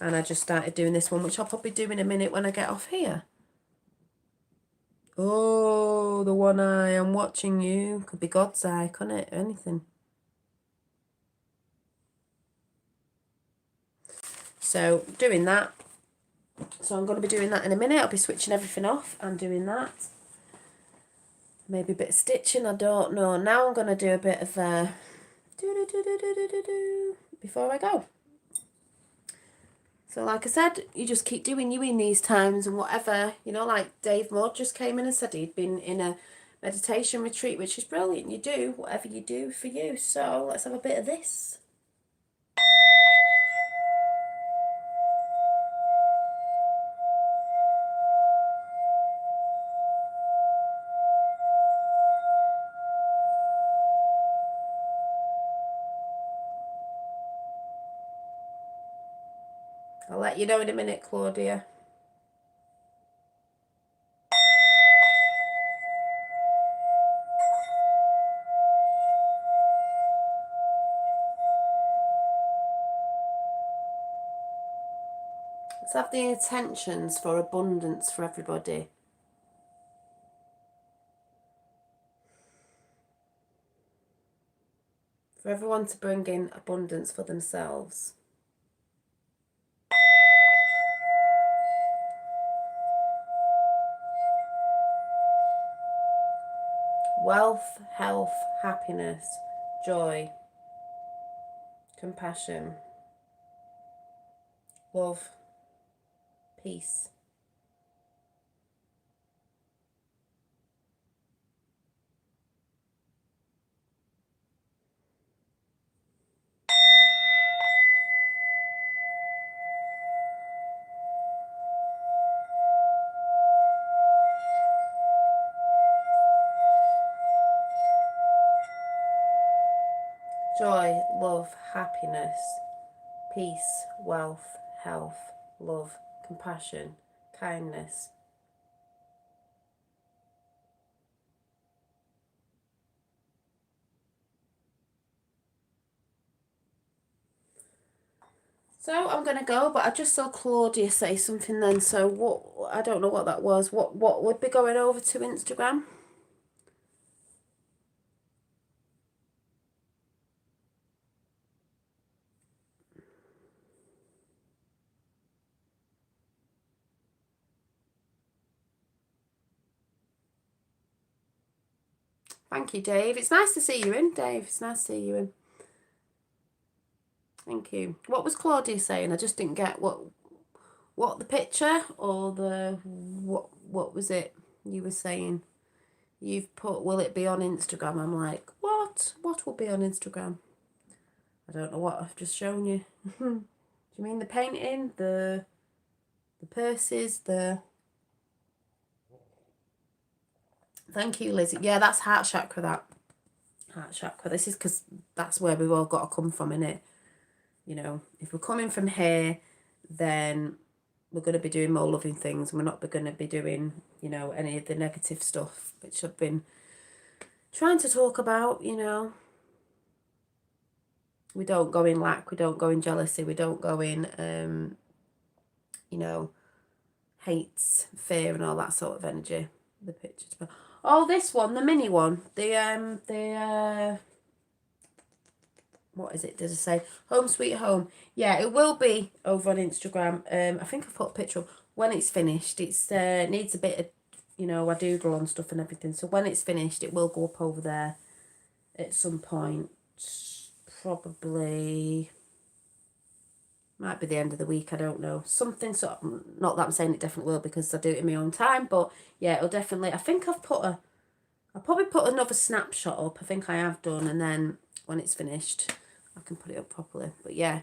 A: And I just started doing this one, which I'll probably do in a minute when I get off here. Oh, the one eye, I'm watching you. Could be God's eye, couldn't it? Anything. So, doing that. So I'm going to be doing that in a minute. I'll be switching everything off and doing that. Maybe a bit of stitching, I don't know. Now I'm going to do a bit of before I go. So like I said, you just keep doing you in these times and whatever, you know, like Dave Moore just came in and said he'd been in a meditation retreat, which is brilliant. You do whatever you do for you. So let's have a bit of this. I'll let you know in a minute, Claudia. Let's have the intentions for abundance for everybody. For everyone to bring in abundance for themselves. Wealth, health, happiness, joy, compassion, love, peace. Joy, love, happiness, peace, wealth, health, love, compassion, kindness. So I'm going to go, but I just saw Claudia say something then, so what, I don't know what that was. What would be going over to Instagram? Thank you, Dave. It's nice to see you in, Dave. It's nice to see you in. Thank you. What was Claudia saying? I just didn't get what the picture or the what was it you were saying? You've put, will it be on Instagram? I'm like, what? What will be on Instagram? I don't know what I've just shown you. Do you mean the painting, the purses, the... Thank you, Lizzie. Yeah, that's heart chakra, that. Heart chakra. This is because that's where we've all got to come from, innit? You know, if we're coming from here, then we're going to be doing more loving things. We're not going to be doing, you know, any of the negative stuff, which I've been trying to talk about, you know. We don't go in lack, we don't go in jealousy, we don't go in, you know, hates, fear and all that sort of energy. The pictures. Oh, this one, the mini one. What is it? Does it say Home Sweet Home? Yeah, it will be over on Instagram. I think I've put a picture up. When it's finished, it's needs a bit of, you know, I doodle on stuff and everything. So when it's finished, it will go up over there at some point. Probably might be the end of the week, I don't know. Something sort of, not that I'm saying it definitely will because I do it in my own time, but yeah, it'll definitely, I think I'll probably put another snapshot up. I think I have done, and then when it's finished, I can put it up properly. But yeah,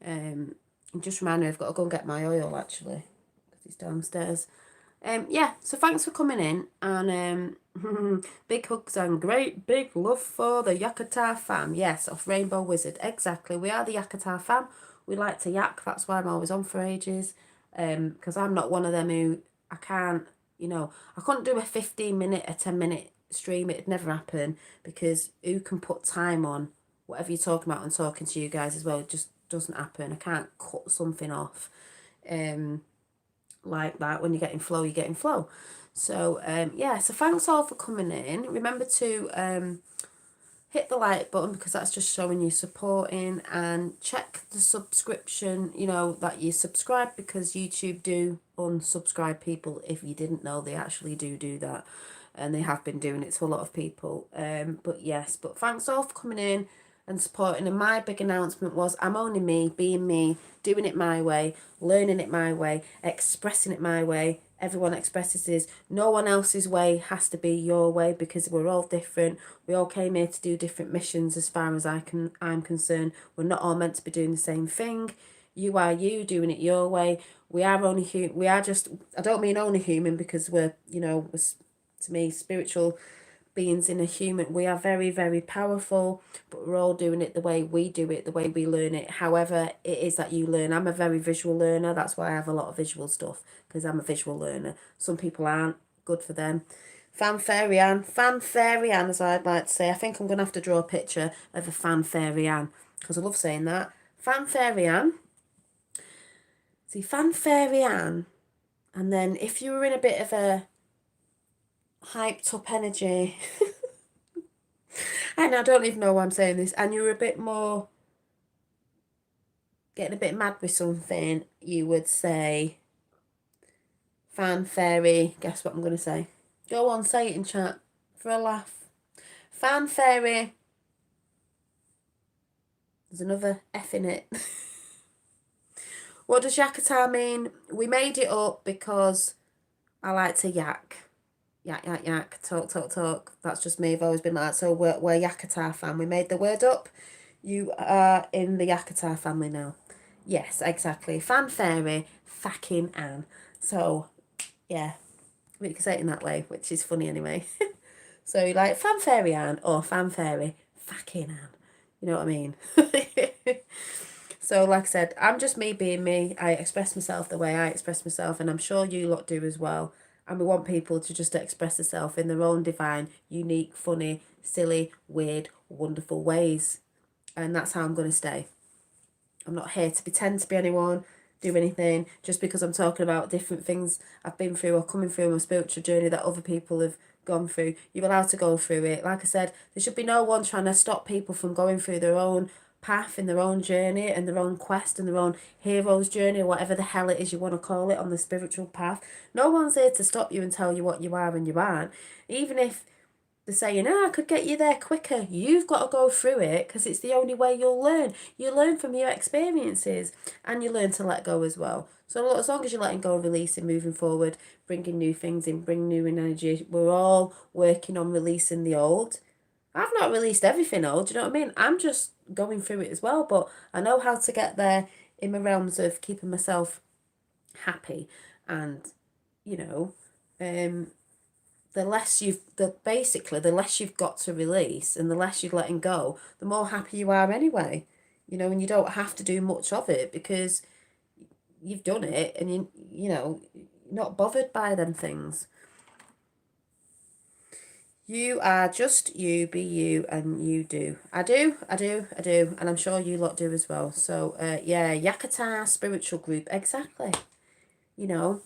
A: and just remind me, I've got to go and get my oil actually, because it's downstairs. Yeah, so thanks for coming in, and big hugs and great big love for the Yakata fam. Yes, of Rainbow Wizard, exactly. We are the Yakata fam. We like to yak. That's why I'm always on for ages. Because I'm not one of them who I can't, you know, I couldn't do a 15-minute, a 10-minute stream. It'd never happen because who can put time on whatever you're talking about and talking to you guys as well. It just doesn't happen. I can't cut something off. Like that. When you're getting flow, you're getting flow. So yeah, so thanks all for coming in. Remember to hit the like button because that's just showing you supporting, and check the subscription, you know, that you subscribe, because YouTube do unsubscribe people. If you didn't know, they actually do that, and they have been doing it to a lot of people. But yes, but thanks all for coming in and supporting. And my big announcement was, I'm only me, being me, doing it my way, learning it my way, expressing it my way. Everyone expresses his. No one else's way has to be your way, because we're all different. We all came here to do different missions as far as I'm concerned. We're not all meant to be doing the same thing. You are you, doing it your way. We are only human. We are just, I don't mean only human, because we're, you know, we're, to me, spiritual beings in a human. We are very, very powerful, but we're all doing it the way we do it, the way we learn it, however it is that you learn. I'm a very visual learner. That's why I have a lot of visual stuff, because I'm a visual learner. Some people aren't. Good for them. Fanfare Ann, as I'd like to say. I think I'm going to have to draw a picture of a Fanfare Ann, because I love saying that. Fanfare Ann. See, Fanfare Ann. And then if you were in a bit of a hyped up energy, and I don't even know why I'm saying this, and you're a bit more getting a bit mad with something, you would say Fanfare. Guess what I'm going to say? Go on, say it in chat for a laugh. Fanfare. There's another F in it. What does Yakata mean? We made it up because I like to yak. Yak, talk. That's just me. I've always been like that. So we're Yakata fam. We made the word up. You are in the Yakata family now. Yes, exactly. Fanfare, fucking Anne. So, yeah, we can say it in that way, which is funny anyway. So, like, Fanfare Anne or Fanfare, fucking Anne. You know what I mean? So, like I said, I'm just me being me. I express myself the way I express myself, and I'm sure you lot do as well. And we want people to just express themselves in their own divine, unique, funny, silly, weird, wonderful ways. And that's how I'm going to stay. I'm not here to pretend to be anyone, do anything, just because I'm talking about different things I've been through or coming through my spiritual journey that other people have gone through. You're allowed to go through it. Like I said, there should be no one trying to stop people from going through their own path in their own journey and their own quest and their own hero's journey, or whatever the hell it is you want to call it, on the spiritual path. No one's here to stop you and tell you what you are and you aren't. Even if They're saying, I could get you there quicker. You've got to go through it because it's the only way you'll learn. You learn from your experiences and you learn to let go as well. So as long as you're letting go, releasing, moving forward, bringing new things in, bring new energy, we're all working on releasing the old. I've not released everything old, do you know what I mean? I'm just going through it as well, but I know how to get there in my realms of keeping myself happy and, you know, the less the less you've got to release and the less you're letting go, the more happy you are anyway. You know, and you don't have to do much of it because you've done it and you're not bothered by them things. You are just you, be you, and you do. I do, and I'm sure you lot do as well. So, yeah, Yakata spiritual group, exactly. You know,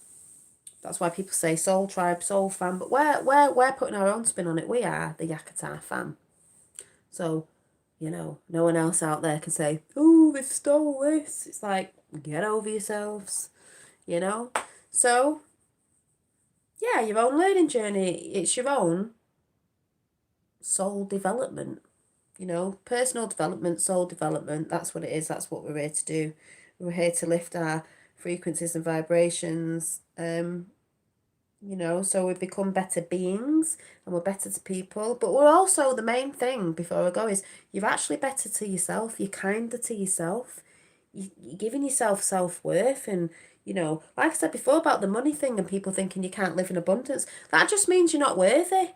A: that's why people say soul tribe, soul fam, but we're putting our own spin on it. We are the Yakata fam. So, no one else out there can say, oh, they stole this. It's like, get over yourselves, So, yeah, your own learning journey. It's your own soul development. Personal development, soul development. That's what it is. That's what we're here to do. We're here to lift our frequencies and vibrations. So we become better beings and we're better to people. But we're also, the main thing before I go is you're actually better to yourself. You're kinder to yourself. You're giving yourself self-worth. And, like I said before about the money thing and people thinking you can't live in abundance, that just means you're not worthy.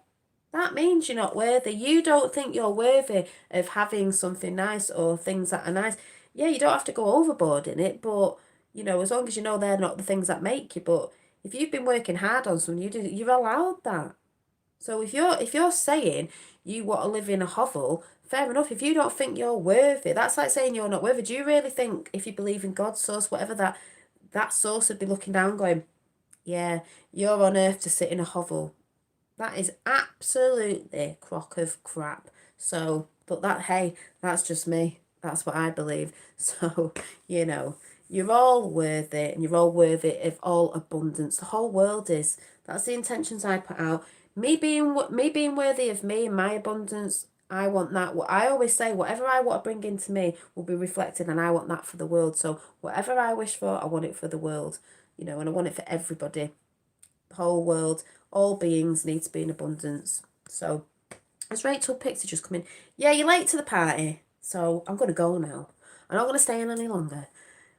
A: That means you're not worthy. You don't think you're worthy of having something nice or things that are nice. Yeah, you don't have to go overboard in it, but, as long as you know they're not the things that make you. But if you've been working hard on something, you're allowed that. So if you're saying you want to live in a hovel, fair enough. If you don't think you're worthy, that's like saying you're not worthy. Do you really think if you believe in God's source, whatever that source would be looking down going, yeah, you're on earth to sit in a hovel? That is absolutely a crock of crap. So, but hey, that's just me. That's what I believe. So, you're all worthy and you're all worthy of all abundance. The whole world is. That's the intentions I put out. Me being worthy of me and my abundance, I want that. What I always say, whatever I want to bring into me will be reflected, and I want that for the world. So whatever I wish for, I want it for the world, and I want it for everybody, the whole world. All beings need to be in abundance. So, as Rachel Pixie just come in, yeah, you're late to the party, so I'm going to go now. I'm not going to stay in any longer.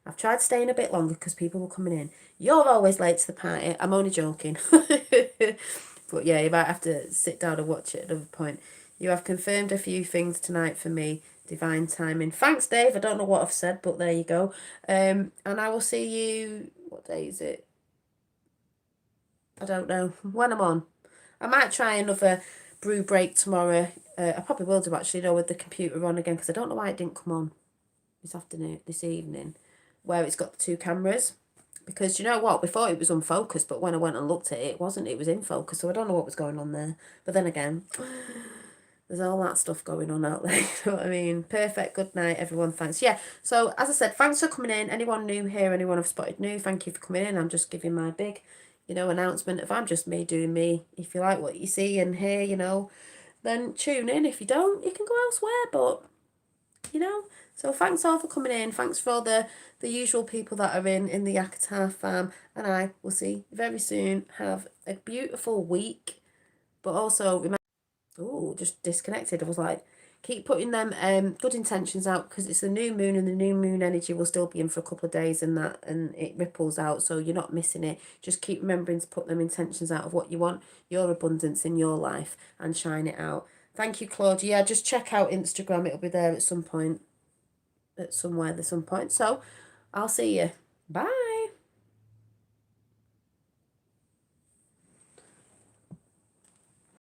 A: I've tried staying a bit longer because people were coming in. You're always late to the party. I'm only joking. But yeah, you might have to sit down and watch it at another point. You have confirmed a few things tonight for me. Divine timing. Thanks, Dave. I don't know what I've said, but there you go. And I will see you... What day is it? I don't know when I'm on. I might try another brew break tomorrow. I probably will do actually, with the computer on again, because I don't know why it didn't come on this evening, where it's got the two cameras. Because you know what, before it was unfocused, but when I went and looked at it, it wasn't. It was in focus, so I don't know what was going on there. But then again, there's all that stuff going on out there. You know what I mean? Perfect. Good night, everyone. Thanks. Yeah. So as I said, thanks for coming in. Anyone new here, anyone I've spotted new, thank you for coming in. I'm just giving my big, announcement of I'm just me doing me. If you like what you see and hear, then tune in. If you don't, you can go elsewhere. But, so thanks all for coming in. Thanks for all the usual people that are in the Yakata fam. And I will see you very soon. Have a beautiful week. But also, remember, just disconnected. I was like, keep putting them good intentions out, because it's the new moon and the new moon energy will still be in for a couple of days, and it ripples out, so you're not missing it. Just keep remembering to put them intentions out of what you want, your abundance in your life, and shine it out. Thank you, Claudia. Yeah, just check out Instagram. It'll be there at some point. So I'll see you. Bye.